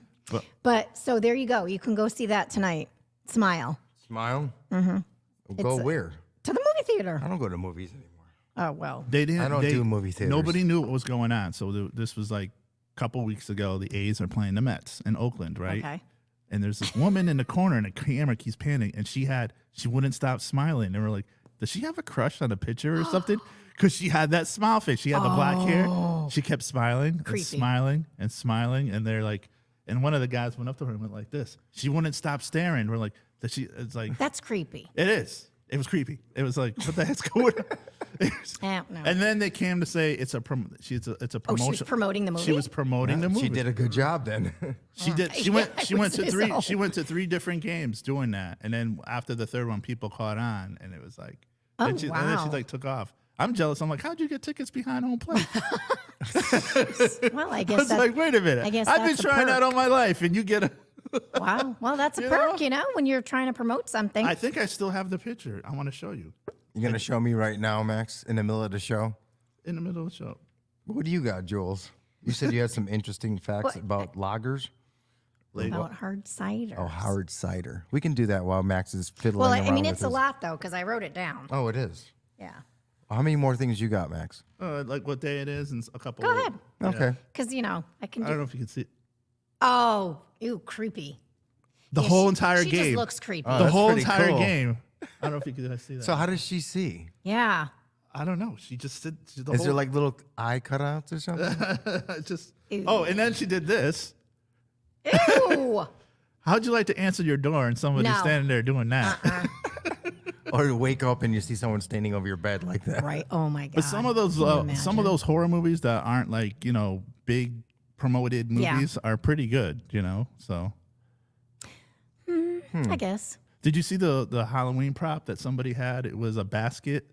But so there you go. You can go see that tonight. Smile Smile. Mm-hmm. Go where? to the movie theater. I don't go to movies anymore. Oh well. They didn't. I don't do movie theaters. Nobody knew what was going on. So this was like a couple weeks ago. The A's are playing the Mets in Oakland, right? Okay. And there's this woman in the corner, and the camera keeps panning, and she wouldn't stop smiling. And we're like, does she have a crush on a pitcher or something? Because she had that smile face. She had the black hair. She kept smiling Creepy. and smiling and smiling. And they're like, and one of the guys went up to her and went like this. She wouldn't stop staring. We're like, it's like, That's creepy. it is. It was creepy. It was like, what the heck's going on? I don't know. And then they came to say it's a promotion. Oh, she was promoting the movie? She was promoting the movie. She did a good job then. She did. She Yeah, went. I She would went to say three. so. She went to 3 different games doing that, and then after the third one, people caught on, and it was like, Oh, and then she wow. like took off. I'm jealous. I'm like, how'd you get tickets behind home plate? Well, I I guess was that's, like, wait a minute. I guess I've been that's a trying that perk. all my life, and you get a. wow. Well, that's a You perk, know? when you're trying to promote something. I think I still have the picture. I want to show you You're going to show me right now, Max, in the middle of the show? in the middle of the show. What do you got, Jules? You said you had some interesting facts What? about lagers. About hard cider. Oh, hard cider. We can do that while Max is fiddling Well, around I mean, with it's a his- lot though, because I wrote it down. Oh, it is. Yeah. How many more things you got, Max? Like what day it is, and a couple. Go ahead. Okay. Because I can I do. don't know if you can see it. Oh, ew, creepy. The Yeah, whole she- entire she game. just looks creepy. Oh, the that's whole pretty entire cool. game. I don't know if you could see that. So how does she see? Yeah. I don't know. She just did the Is whole there like little eye cutouts or something? just. Ew. Oh, and then she did this. Ew. How'd you like to answer your door and somebody's No. standing there doing that? Or you wake up and you see someone standing over your bed like that. Right. Oh my God. But some of those horror movies that aren't like big promoted movies are pretty good. So I guess. did you see the Halloween prop that somebody had? It was a basket.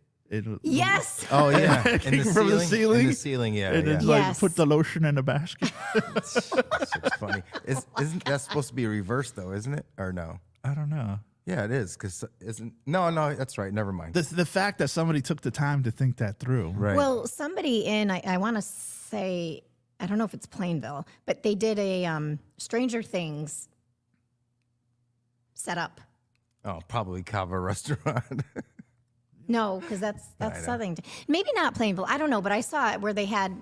Yes. Oh yeah, in the From the ceiling. ceiling? In the ceiling, yeah. And yeah. it's Yes. like put the lotion in the basket. It's funny. Isn't that supposed to be reversed though? Isn't it? Or no? I don't know. Yeah, it is. Cause isn't no, that's right. Never mind. The fact that somebody took the time to think that through. Right. Well, somebody in, I want to say, I don't know if it's Plainville, but they did a Stranger Things setup. Oh, probably Cava restaurant. No, because that's Southern. Maybe not Plainville. I don't know, but I saw it where they had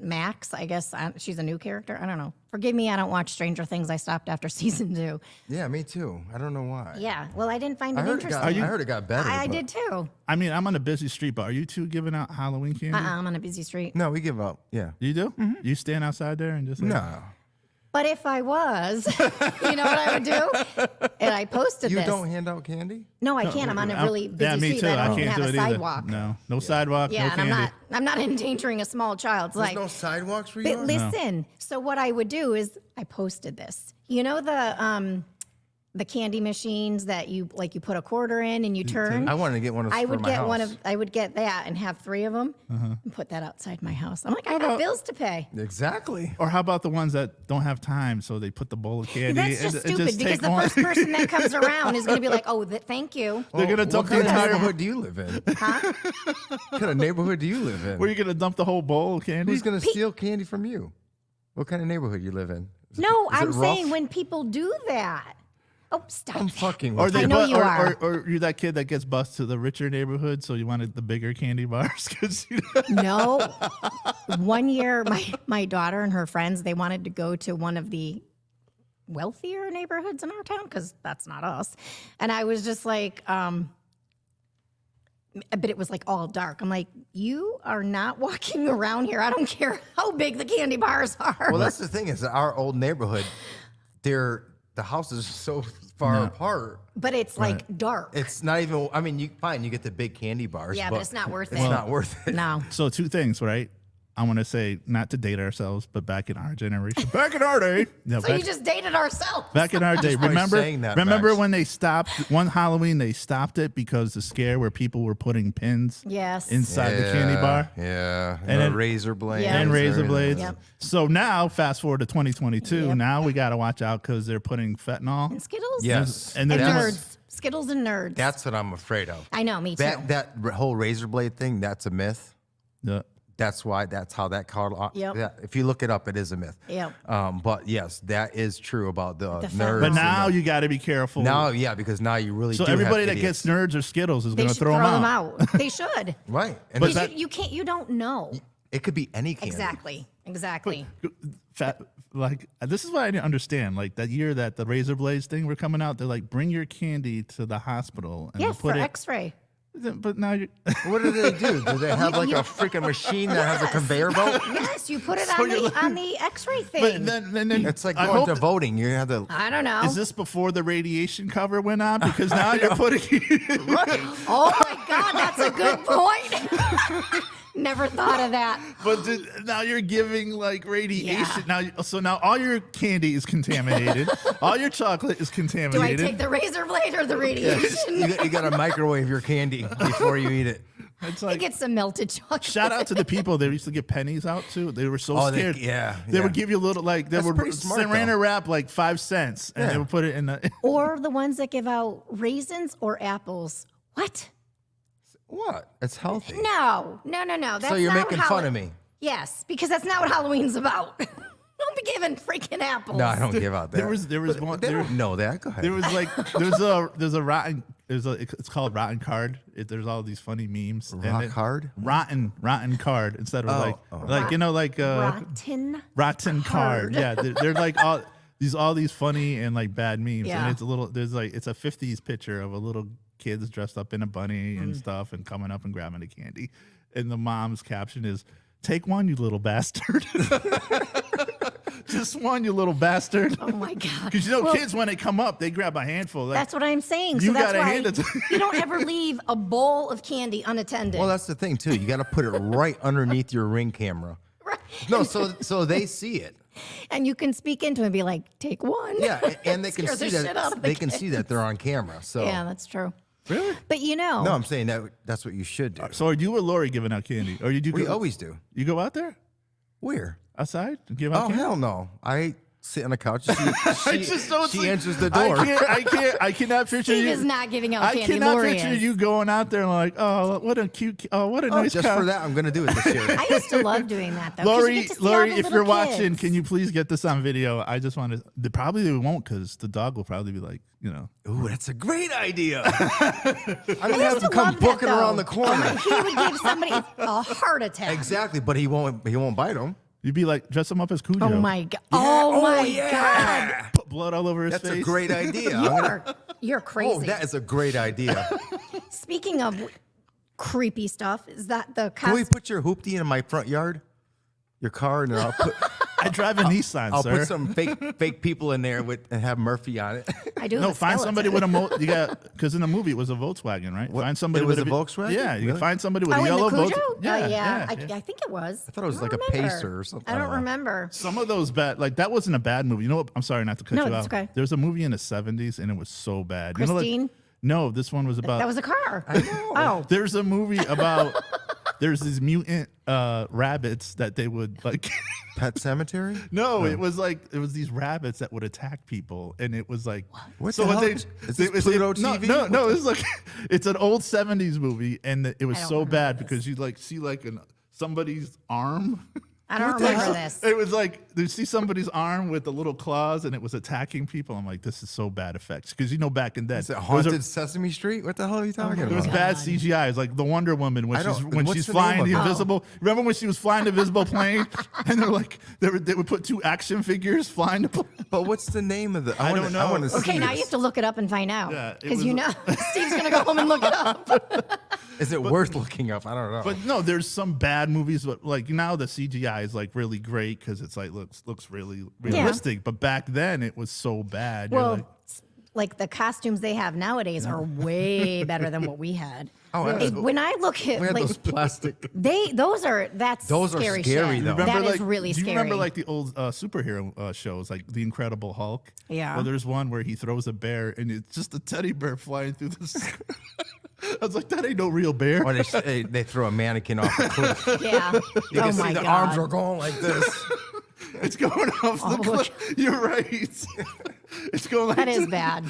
Max. I guess she's a new character. I don't know. Forgive me, I don't watch Stranger Things. I stopped after season 2. Yeah, me too. I don't know why. Yeah, well, I didn't find it I interesting. heard it got better. I but- did too. I mean, I'm on a busy street, but are you two giving out Halloween candy? I'm on a busy street. No, we give up. Yeah. You do? You stand outside there and just like, No. But if I was, you know what I would do? And I posted You this. don't hand out candy? No, I can't. I'm on a really busy yeah, me street. too. I don't even can't have do a it either. sidewalk. No sidewalk, Yeah, no and candy. I'm not endangering a small child. It's There's like, no sidewalks for but you? listen. So what I would do is I posted this. You know the candy machines that you put a quarter in and you turn. I wanted to get one of those I for would my get house. I would get that and have 3 of them and put that outside my house. I'm like, I got bills to pay. Exactly. Or how about the ones that don't have time, so they put the bowl of candy That's just and stupid because take the one. first person that comes around is going to be like, oh, thank you. They're gonna dump What the kind of entire. neighborhood do you live in? Huh? What kind of neighborhood do you live in? Were you gonna dump the whole bowl of candy? Who's going to steal candy from you? What kind of neighborhood you live in? No, Is it I'm rough? saying when people do that. Oh, stop. I'm that. fucking Or with they, I know you are. Or you're that kid that gets bused to the richer neighborhood, so you wanted the bigger candy bars because No. One year, my daughter and her friends, they wanted to go to one of the wealthier neighborhoods in our town because that's not us. And I was just like, but it was like all dark. I'm like, you are not walking around here. I don't care how big the candy bars are. Well, that's the thing is that our old neighborhood, the houses are so far apart. but it's like dark. It's not even. I mean, you get the big candy bars. Yeah, but it's not worth It's it. not worth it. No. So 2 things, right? I want to say not to date ourselves, but back in our generation, back in our day, So you just dated ourselves. back in our day, by remember saying that, remember Max. when they stopped one Halloween? They stopped it because the scare where people were putting pins Yes. inside the candy bar Yeah, And the then- razor blades. Yeah. and razor everything. blades. Yep. So now, fast forward to 2022, Yep. now we got to watch out because they're putting fentanyl. And Skittles? Yes, And And they're That's- nerds. Skittles and nerds. That's what I'm afraid of. I know, me too. That whole razor blade thing. That's a myth. Yeah. That's how that caught on. Yep. Yeah, if you look it up, it is a myth. Yep. But yes, that is true about the The nerds. But and now you got to be careful. now, yeah, because now you really so do everybody have that idiots. gets nerds or Skittles is they going to should throw them out. They should. right, and But it's- that- You can't. You don't know. it could be any candy. Exactly. Like this is what I didn't understand. Like that year that the razor blades thing were coming out, they're like, bring your candy to the hospital and Yeah, they'll for put it. X-ray. But now you. What do they do? Do they have like a freaking machine that has a conveyor belt? Yes, you put it So on you're the on the X-ray But thing. then It's like I going hope to voting. You have to. I don't know. Is this before the radiation cover went on? Because now you're putting. Oh my God, that's a good point. Never thought of that. But now you're giving like radiation. Now all your candy is contaminated. All your chocolate is Do I contaminated. take the razor blade or the radiation? You got to microwave your candy before you eat it. It's I like get some melted chocolate. shout out to the people that used to give pennies out to. They were so Oh, scared. They yeah. would give you a little like they That's would pretty smart, saran though. wrap like 5 cents and they Yeah. would put it in the. Or the ones that give out raisins or apples. What? What? It's healthy. No. That's So you're not making what fun of me. Yes, because that's not what Halloween's about. Don't be giving freaking apples. No, I don't give out that. There was one. They There, don't know that. Go ahead. there was like it's called rotten card. There's all these funny memes. And Rock hard? rotten card instead of like Rotten. rotten card. Hard. Yeah, they're like all these funny and like bad memes. Yeah. And it's a 50s picture of a little kids dressed up in a bunny and stuff and coming up and grabbing the candy. And the mom's caption is, "Take one, you little bastard." Just one, you little bastard. Oh my God. Because kids, when they come up, they grab a handful. Like, That's what I'm saying. You So that's gotta why hand it to- you don't ever leave a bowl of candy unattended. Well, that's the thing too. You got to put it right underneath your Ring camera. Right. No, so they see it. And you can speak into it and be like, take one. Yeah, and they can Scare see the shit out that of the they can see that they're on camera. So Yeah, that's true. really? But no, I'm saying that's what you should do. So are you or Lori giving out candy? Or you We always do. You go out there? Where? Outside? And give out Oh candy? hell no! I sit on the couch. She answers the I door. I cannot picture Steve you. is not giving out I candy. cannot Lori picture is. you going out there and like, oh, what a cute, what a nice Just cow. for that, I'm gonna do it this year. I used to love doing that though. 'cause you Lori, get to see all Lori, the if little you're watching, kids. can you please get this on video? I just want to. They probably won't because the dog will probably be like, Ooh, that's a great idea. I'm gonna I have used to to come love booking that, around though. the corner. He would give somebody a heart attack. Exactly, but he won't bite them. you'd be like, dress him up as Cujo. Oh my God. Oh my yeah. God. Put blood all over his That's face. a great idea. I'm gonna- You're crazy. oh, that is a great idea. Speaking of creepy stuff, is that the Can we costume? put your hoopty in my front yard? Your car, and then I drive a Nissan, I'll sir. put some fake people in there and have Murphy on it. I do. No, the find somebody with skeleton. a you got because in the movie it was a Volkswagen, right? What? Find somebody It was with a Volkswagen? Yeah, you can Really? find somebody with Oh, a in yellow the Cujo? Volkswagen. Yeah. I think it was. I thought it was like a Pacer or something. I I don't don't know. remember. Some of those bad, like that wasn't a bad movie. You know what? I'm sorry not to cut No, you it's off. okay. There's a movie in the 70s and it was so bad. You know, like- Christine? no, this one was about. That was a car. Oh, There's a movie about. There's these mutant rabbits that they would like. Pet Cemetery? No, it was these rabbits that would attack people, and it was like. What so the what hell? they, Is they- this they- Pluto no, TV? No, it's like it's an old 70s movie, and it was I don't so remember bad this. because you like see like somebody's arm. I don't remember this. It was like you see somebody's arm with the little claws, and it was attacking people. I'm like, this is so bad effects because back in then Is it was a- Haunted Sesame Street? What the hell are you talking It was about? bad CGI. It's like the Wonder Woman when I she's don't- when what's she's the flying name the of it? invisible. Remember when she was flying the invisible plane, and they're like they would put two action figures flying the plane. But what's the name of the? I wanna- don't know. I want to see Okay, now you this. have to look it up and find out. Yeah, it Because was- you know Steve's going to go home and look it up. Is it worth looking up? I don't know. But no, there's some bad movies, but like now the CGI is like really great because it's like looks really realistic. But back then it was so bad. You're Well, like, like the costumes they have nowadays are way better than what we had. Oh, It- when I look at we had like those plastic. those are Those are scary scary, shit. though. That is like, really do you scary. remember like the old superhero shows, like The Incredible Hulk? Yeah. Well, there's one where he throws a bear and it's just a teddy bear flying through the sky. I was like, that ain't no real bear. Or they throw a mannequin off a cliff. Yeah. You Oh can my see the God. arms are going like this. It's going off the cliff. You're right. It's going like That is bad.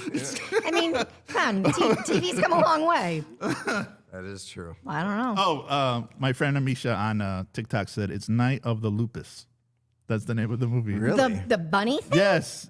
I mean, come on, TV's come a long way. That is true. I don't know. Oh, my friend Amisha on TikTok said it's Night of the Lupus. That's the name of the movie. Really? The bunny thing?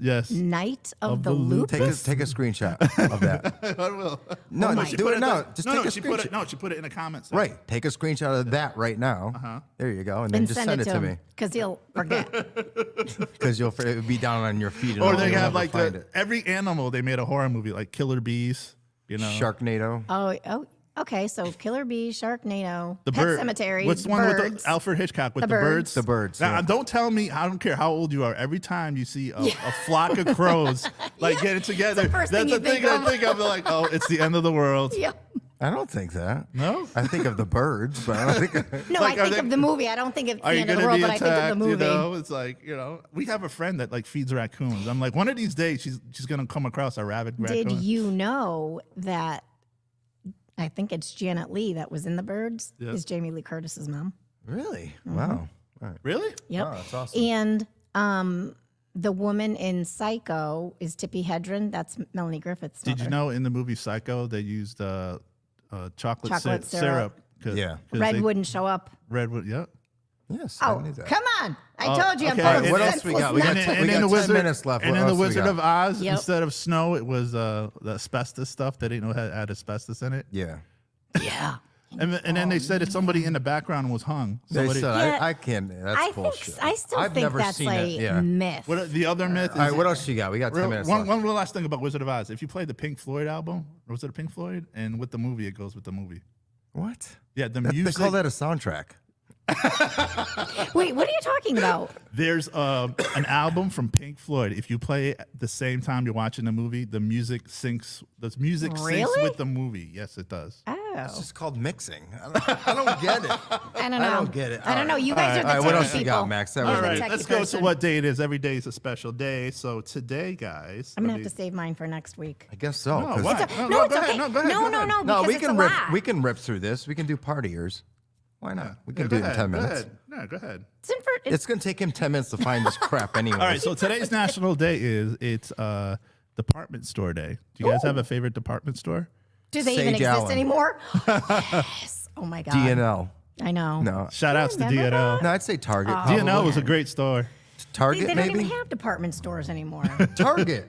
Yes. Night of the the Lupus? Take a screenshot of that. I will. No, my just do it now. Just take a she screenshot. put it in the comments. Right. Take a screenshot of that right now. There you go, and then And just send it to me him because he'll forget. because it'll be down on your feed. And Or you'll they have never like find it. every animal. They made a horror movie like Killer Bees. You know, Sharknado. Oh, okay. So Killer Bee, Sharknado, the Pet bird. Cemetery, What's the one birds. with Alfred Hitchcock with The the birds? The birds, Now, yeah. don't tell me. I don't care how old you are. Every time you see a flock of crows like getting together, the first that's thing the you thing think I of. think of. Like, oh, it's the end of the world. Yep. I don't think that. No. I think of the birds, but I don't think. No, Like, I are think they- of the movie. I don't think it's the Are you end of the going to world, be but I think attacked? of the movie. You know, it's like we have a friend that like feeds raccoons. I'm like, one of these days she's going to come across a rabid raccoon. Did you know that I think it's Janet Leigh that was in The Birds Yeah. is Jamie Lee Curtis's mom? Really? Mm-hmm. Wow. All right. Really? Yep. Wow, that's awesome. And the woman in Psycho is Tippi Hedren. That's Melanie Griffith's Did mother. you know in the movie Psycho they used chocolate Chocolate syrup? Yeah. Red wouldn't show up? Redwood. Yeah. Yes, I Oh, knew that. come on. I told you I'm okay. full of And what else we senseless got? We got nuts. ten- in got the 10 Wizard, minutes left. And What in the else we Wizard got? of Oz, Yep. instead of snow, it was the asbestos stuff. They didn't know how to add asbestos in it. Yeah. Yeah. And then they said that somebody in the background was hung. They Somebody, said, Yeah. I can't. That's I bullshit. think I still I've think never that's seen like it. Yeah. myth. what the other myth is All right, what else you got? We got 10 minutes one left. last thing about Wizard of Oz. If you play the Pink Floyd album, Was it a Pink Floyd? And with the movie, it goes with the movie. What? Yeah, the They music. call that a soundtrack. Wait, what are you talking about? There's an album from Pink Floyd. If you play it at the same time you're watching the movie, the music syncs. The music syncs Really? with the movie. Yes, it does. It's Oh, just called mixing. I don't get it. I don't know. I don't get it. I don't know. You guys are the All right, what techie else you people. got, Max? That was All right, techie let's go person. to what day it is. Every day is a special day. So today, guys, I'm gonna have to save mine for next week. I guess so. No, 'cause- what? No, it's go okay. ahead. No, go ahead. No, go no, ahead. no. No, because we it's can a rip. lot. We can rip through this. We can do partiers. Why not? We can Yeah, do go it in 10 ahead, minutes. Go ahead. No, go ahead. It's It's gonna take him 10 minutes to find this crap anyway. All right. So today's National Day it's Department Store Day. Do you guys have a favorite department store? do they Sage even exist Allen. anymore? Yes. Oh my god. DNL. I know. No, Shout outs to remember DNL. no, I'd say Target. DNL was a great store. They Target, don't maybe. even have department stores anymore. Target.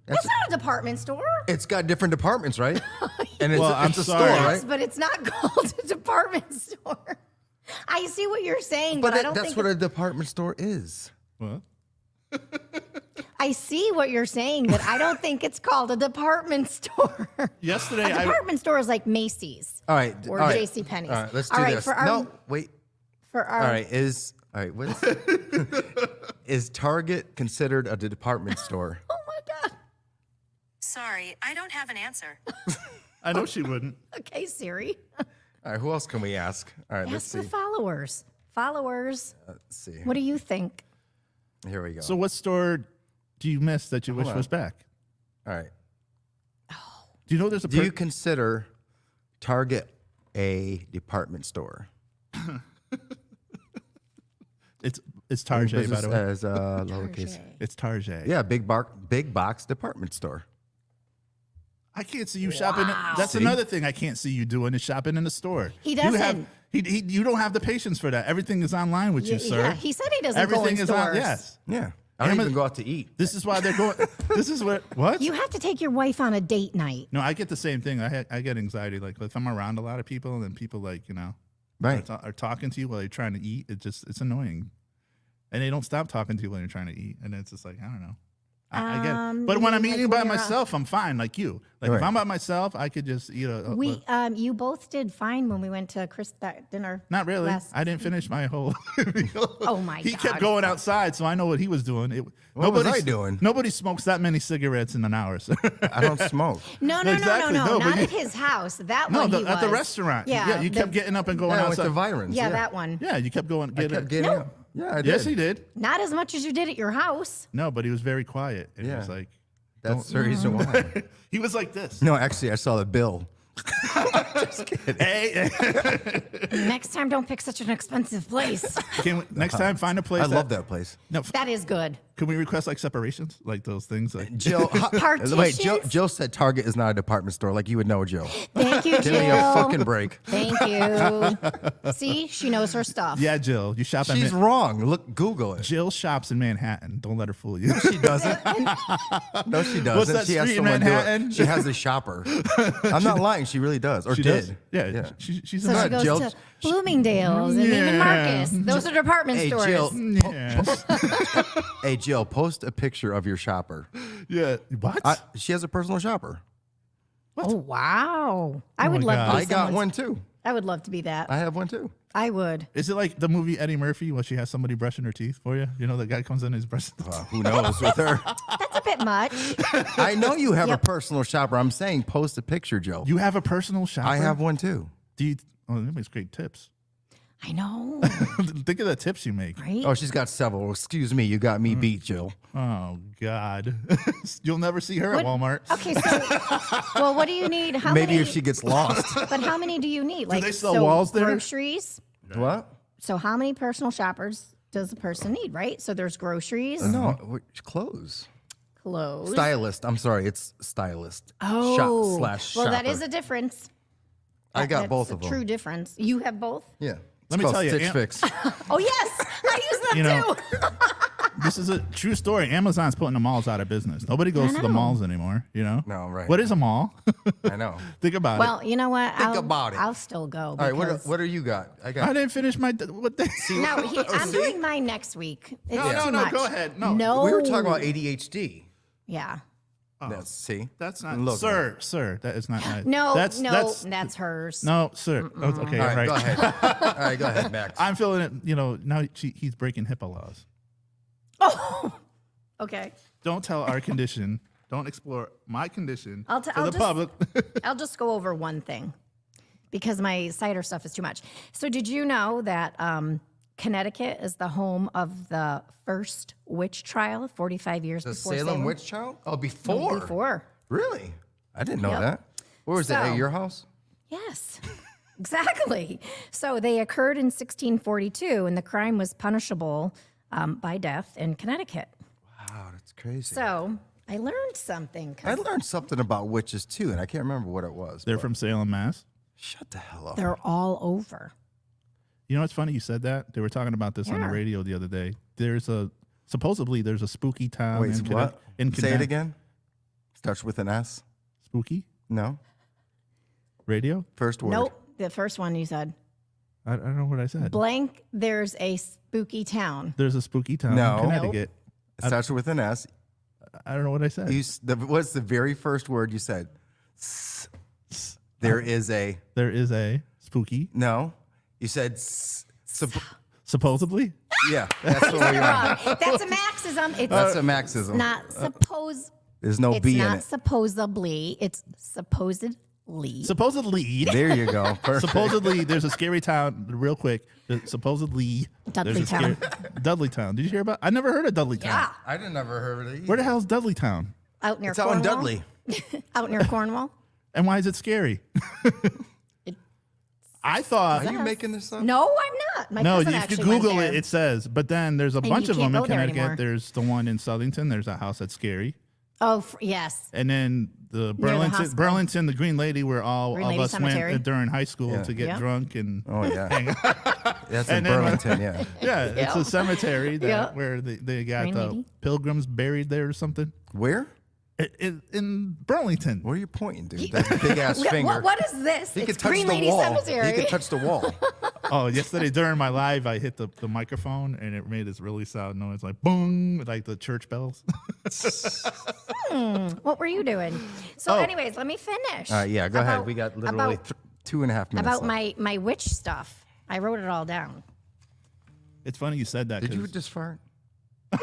That's not a department store. It's got different departments, right? And it's, Well, I'm it's a sorry. store, Yes, right? but it's not called a department store. I see what you're saying, but, I don't that's think what a department store is. What? I see what you're saying, but I don't think it's called a department store. Yesterday, A department store is like Macy's All right. or all right. JCPenney's. All right, let's All do right, this. for our- No, wait. For our All right, what is Target considered a department store? Oh my god. Sorry, I don't have an answer. I know she wouldn't. Okay, Siri. All right, who else can we ask? All right, let's Ask see. the followers. Followers, Let's see. what do you think? Here we go. So, what store do you miss that you wish on. was back? All right. Do you know there's a Do you consider Target a department store? It's Target, by the way. As lowercase. It's Target. Yeah, big box department store. I can't see you shopping. That's See? another thing I can't see you doing is shopping in the store. He You have, doesn't. you don't have the patience for that. Everything is online with you, sir. Yeah, he said he doesn't Everything go in is stores. on. Yes. Yeah. I don't Amazon- even go out to eat. This is why they're going. This is what? You have to take your wife on a date night. No, I get the same thing. I get anxiety. Like if I'm around a lot of people and then people like Right. are talking to you while you're trying to eat. It's annoying, and they don't stop talking to you when you're trying to eat, and it's just like I don't know. I get it. But you when I'm mean, like, eating when by you're myself, I'm fine. Like you. Like if Right. I'm by myself, I could just eat a. You both did fine when we went to that dinner. Not really. last- I didn't finish my whole meal. Oh, my He God. kept going outside, so I know what he was doing. What was I doing? Nobody smokes that many cigarettes in an hour. Sir. I don't smoke. No, no, Exactly. no, no, No, no, but not you- at his house. That no, one he at the was. restaurant. Yeah, you kept getting up and going Yeah, I went outside. to Virons. Yeah, that one. Yeah, you kept going. I kept getting up. Yeah, I did. Yes, he did. Not as much as you did at your house. No, but he was very quiet. And he Yeah. was like, That's the reason why. he was like this. No, actually, I saw the bill. Hey, Next time, don't pick such an expensive place. next time, find a place. I love that place. No, That is good. can we request like separations, like those things? Like, Jill, wait, Jill, Partitions? Jill said Target is not a department store. Like you would know, Jill. Thank you, Give me a Jill. fucking break. Thank you. See, she knows her stuff. yeah, Jill, you shop at. She's wrong. Look, Google it. Jill shops in Manhattan. Don't let her fool you. She doesn't. No, she doesn't. What's that she has street in someone do Manhattan? it. She has a shopper. I'm not lying. She really does. Or She did. does? Yeah. She's So a she Not goes Jill. to Bloomingdale's and Neiman Marcus. Those are department Hey, stores. Jill. yeah. Hey, Jill, post a picture of your shopper. Yeah. What? She has a personal shopper. Oh wow! I would my love. God. To be I got someone's- one too. I would love to be that. I have one too. I would. Is it like the movie Eddie Murphy where she has somebody brushing her teeth for you? You know, the guy comes in and he's brushing the teeth. Who knows with her? That's a bit much. I know you have Yep. a personal shopper. I'm saying post a picture, Jill. You have a personal shopper? I have one too. Do you, oh, that makes great tips. I know, Think of the tips you make. right? Oh, she's got several. Excuse me, you got me beat, Jill. Oh, God. You'll never see her What- at Walmart. Okay, so well, what do you need? How Maybe many? if she gets lost. But how many do you need? Like they sell walls there? Groceries. What? So how many personal shoppers does a person need? Right. So there's groceries, No, clothes. clothes. Stylist. I'm sorry, it's stylist. Oh, Shop slash well, shopper. that is a difference. I got That's both a of them. true difference. You have both. Yeah. Let me It's called tell you, Stitch Fix. Oh yes, I use them You know, too. This is a true story. Amazon's putting the malls out of business. Nobody goes to the know. malls anymore, you know? No, right. What is a mall? I know. Think about Well, you know what? Think about it. I'll still go. All right, because- what do you got? I it. got. I didn't finish my. What the? No, I'm doing mine next week. It's No, too no, much. go ahead. No. no. We were talking about ADHD. Yeah. See, That's not, Look, sir. That is not nice. No, that's that's hers. no, sir. Oh, okay, All right, right. go ahead. All right, go ahead, Max. I'm feeling it. You know, now he's breaking HIPAA laws. Oh, okay. Don't tell our condition. Don't explore my condition I'll to I'll the just- public. I'll just go over one thing because my cider stuff is too much. So, did you know that Connecticut is the home of the first witch trial 45 years The before Salem witch trial? Oh, before. Before. Really? I didn't know Yep. that. Where was that? So- At your house? Yes, exactly. So, they occurred in 1642, and the crime was punishable by death in Connecticut. Wow, that's crazy. So, I learned something. 'Cause I learned something about witches too, and I can't remember what it was. They're but- from Salem, Mass. Shut the hell up. they're all over. You know what's funny? You said that. They were talking about this on the Yeah. radio the other day. Supposedly there's a spooky town Wait, in what? In Say it Connecticut. again. Starts with an S. Spooky No. radio? First word. Nope. The first one you said. I don't know what I said. Blank, there's a spooky town. There's a spooky town No. in Connecticut. It starts with an S. I don't know what I said. What's the very first word you said? There is a There is a spooky, no. You said supposedly. yeah. That's what we are. Wrong. That's a maxism. It's That's a maxism. not suppose. There's no It's B in not it. supposedly. It's supposedly. Supposedly. There you go. Perfect. Supposedly, there's a scary town. Real quick, supposedly there's a Dudleytown. Dudleytown. Did you hear about? I never heard of Dudleytown. Yeah, I didn't never heard of it. Where the hell's Dudleytown? out near It's out in Cornwall. Dudley. Out near Cornwall. And why is it scary? I thought Are you making this up? No, I'm not. My no. cousin If you actually went Google there. it, it says. But then there's a you bunch of can't them in go there Connecticut. anymore. There's the one in Southington. There's a house that's scary. Oh, yes. And then the Near the hospital. Burlington, the Green Lady, where all Green of Lady us Cemetery. went during high school Yeah. to get Yeah. drunk and Oh yeah. That's in And then- Burlington. Yeah. yeah, it's Yeah. a cemetery that Yeah. where they got Green the Lady. pilgrims buried there or something. Where? In Burlington. Where are you pointing, dude? That big ass What- finger. what is this? He It's could touch Green the Lady wall. Cemetery. He could touch the wall. Oh, yesterday during my live, I hit the microphone and it made this really loud noise, like boom, like the church bells. What were you doing? So, Oh. anyways, let me finish. Yeah. Go ahead. About- We got literally about, 2.5 minutes. about left. my witch stuff. I wrote it all down. It's funny you said that. Did you 'cause just fart?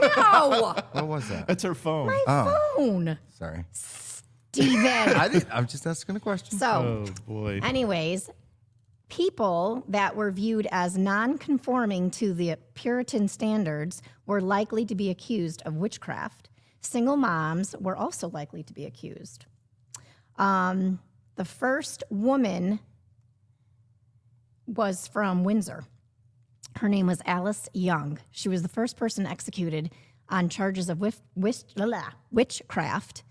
No, What was that? That's her phone. phone, Sorry. Steven. I'm just asking a question. So, Oh boy. anyways, people that were viewed as non-conforming to the Puritan standards were likely to be accused of witchcraft. Single moms were also likely to be accused. The first woman was from Windsor. Her name was Alice Young. She was the first person executed on charges of witchcraft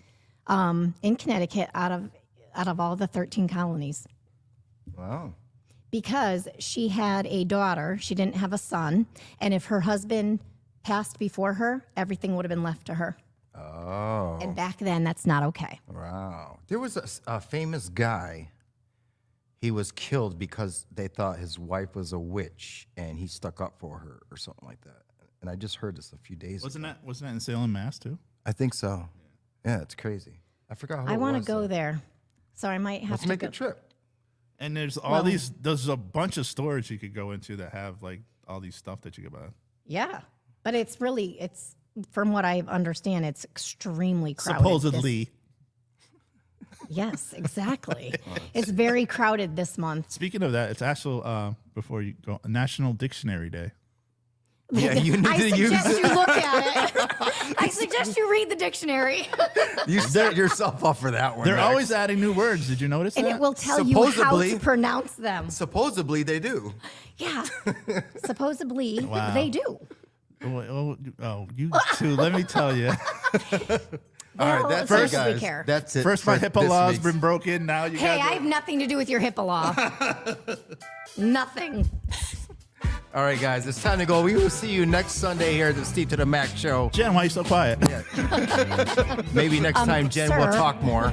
in Connecticut out of all the 13 colonies. Wow. Because she had a daughter, she didn't have a son, and if her husband passed before her, everything would have been left to her. Oh. And back then, that's not okay. Wow. There was a famous guy. He was killed because they thought his wife was a witch and he stuck up for her or something like that. And I just heard this a few days ago. Wasn't that in Salem, Mass too? I think so. Yeah, it's crazy. I forgot who I want to go there, so I might have Let's to make go. a trip. And there's all there's a bunch of stores you could go into that have like all these stuff that you could buy. Yeah, but it's from what I understand, it's extremely crowded. Supposedly. Yes, exactly. It's very crowded this month. Speaking of that, it's actual before you go National Dictionary Day. Yeah, you need I to use suggest it. you look at it. I suggest you read the dictionary, You set yourself up for that one. They're Max. always adding new words. Did you notice and that? it will tell you how Supposedly- to pronounce them. Supposedly they do. Yeah, supposedly Wow. they do. Oh, you two. Let me tell you. All right, Well, that's first it, we guys. care. That's it. First, my for HIPAA this law's week's- been broken. Now you Hey, got. I have nothing to do with your HIPAA law. Nothing. All right, guys, it's time to go. We will see you next Sunday here at the Steve to the Max show. Jen, why are you so quiet? Maybe next time, Jen, we'll sir. talk more.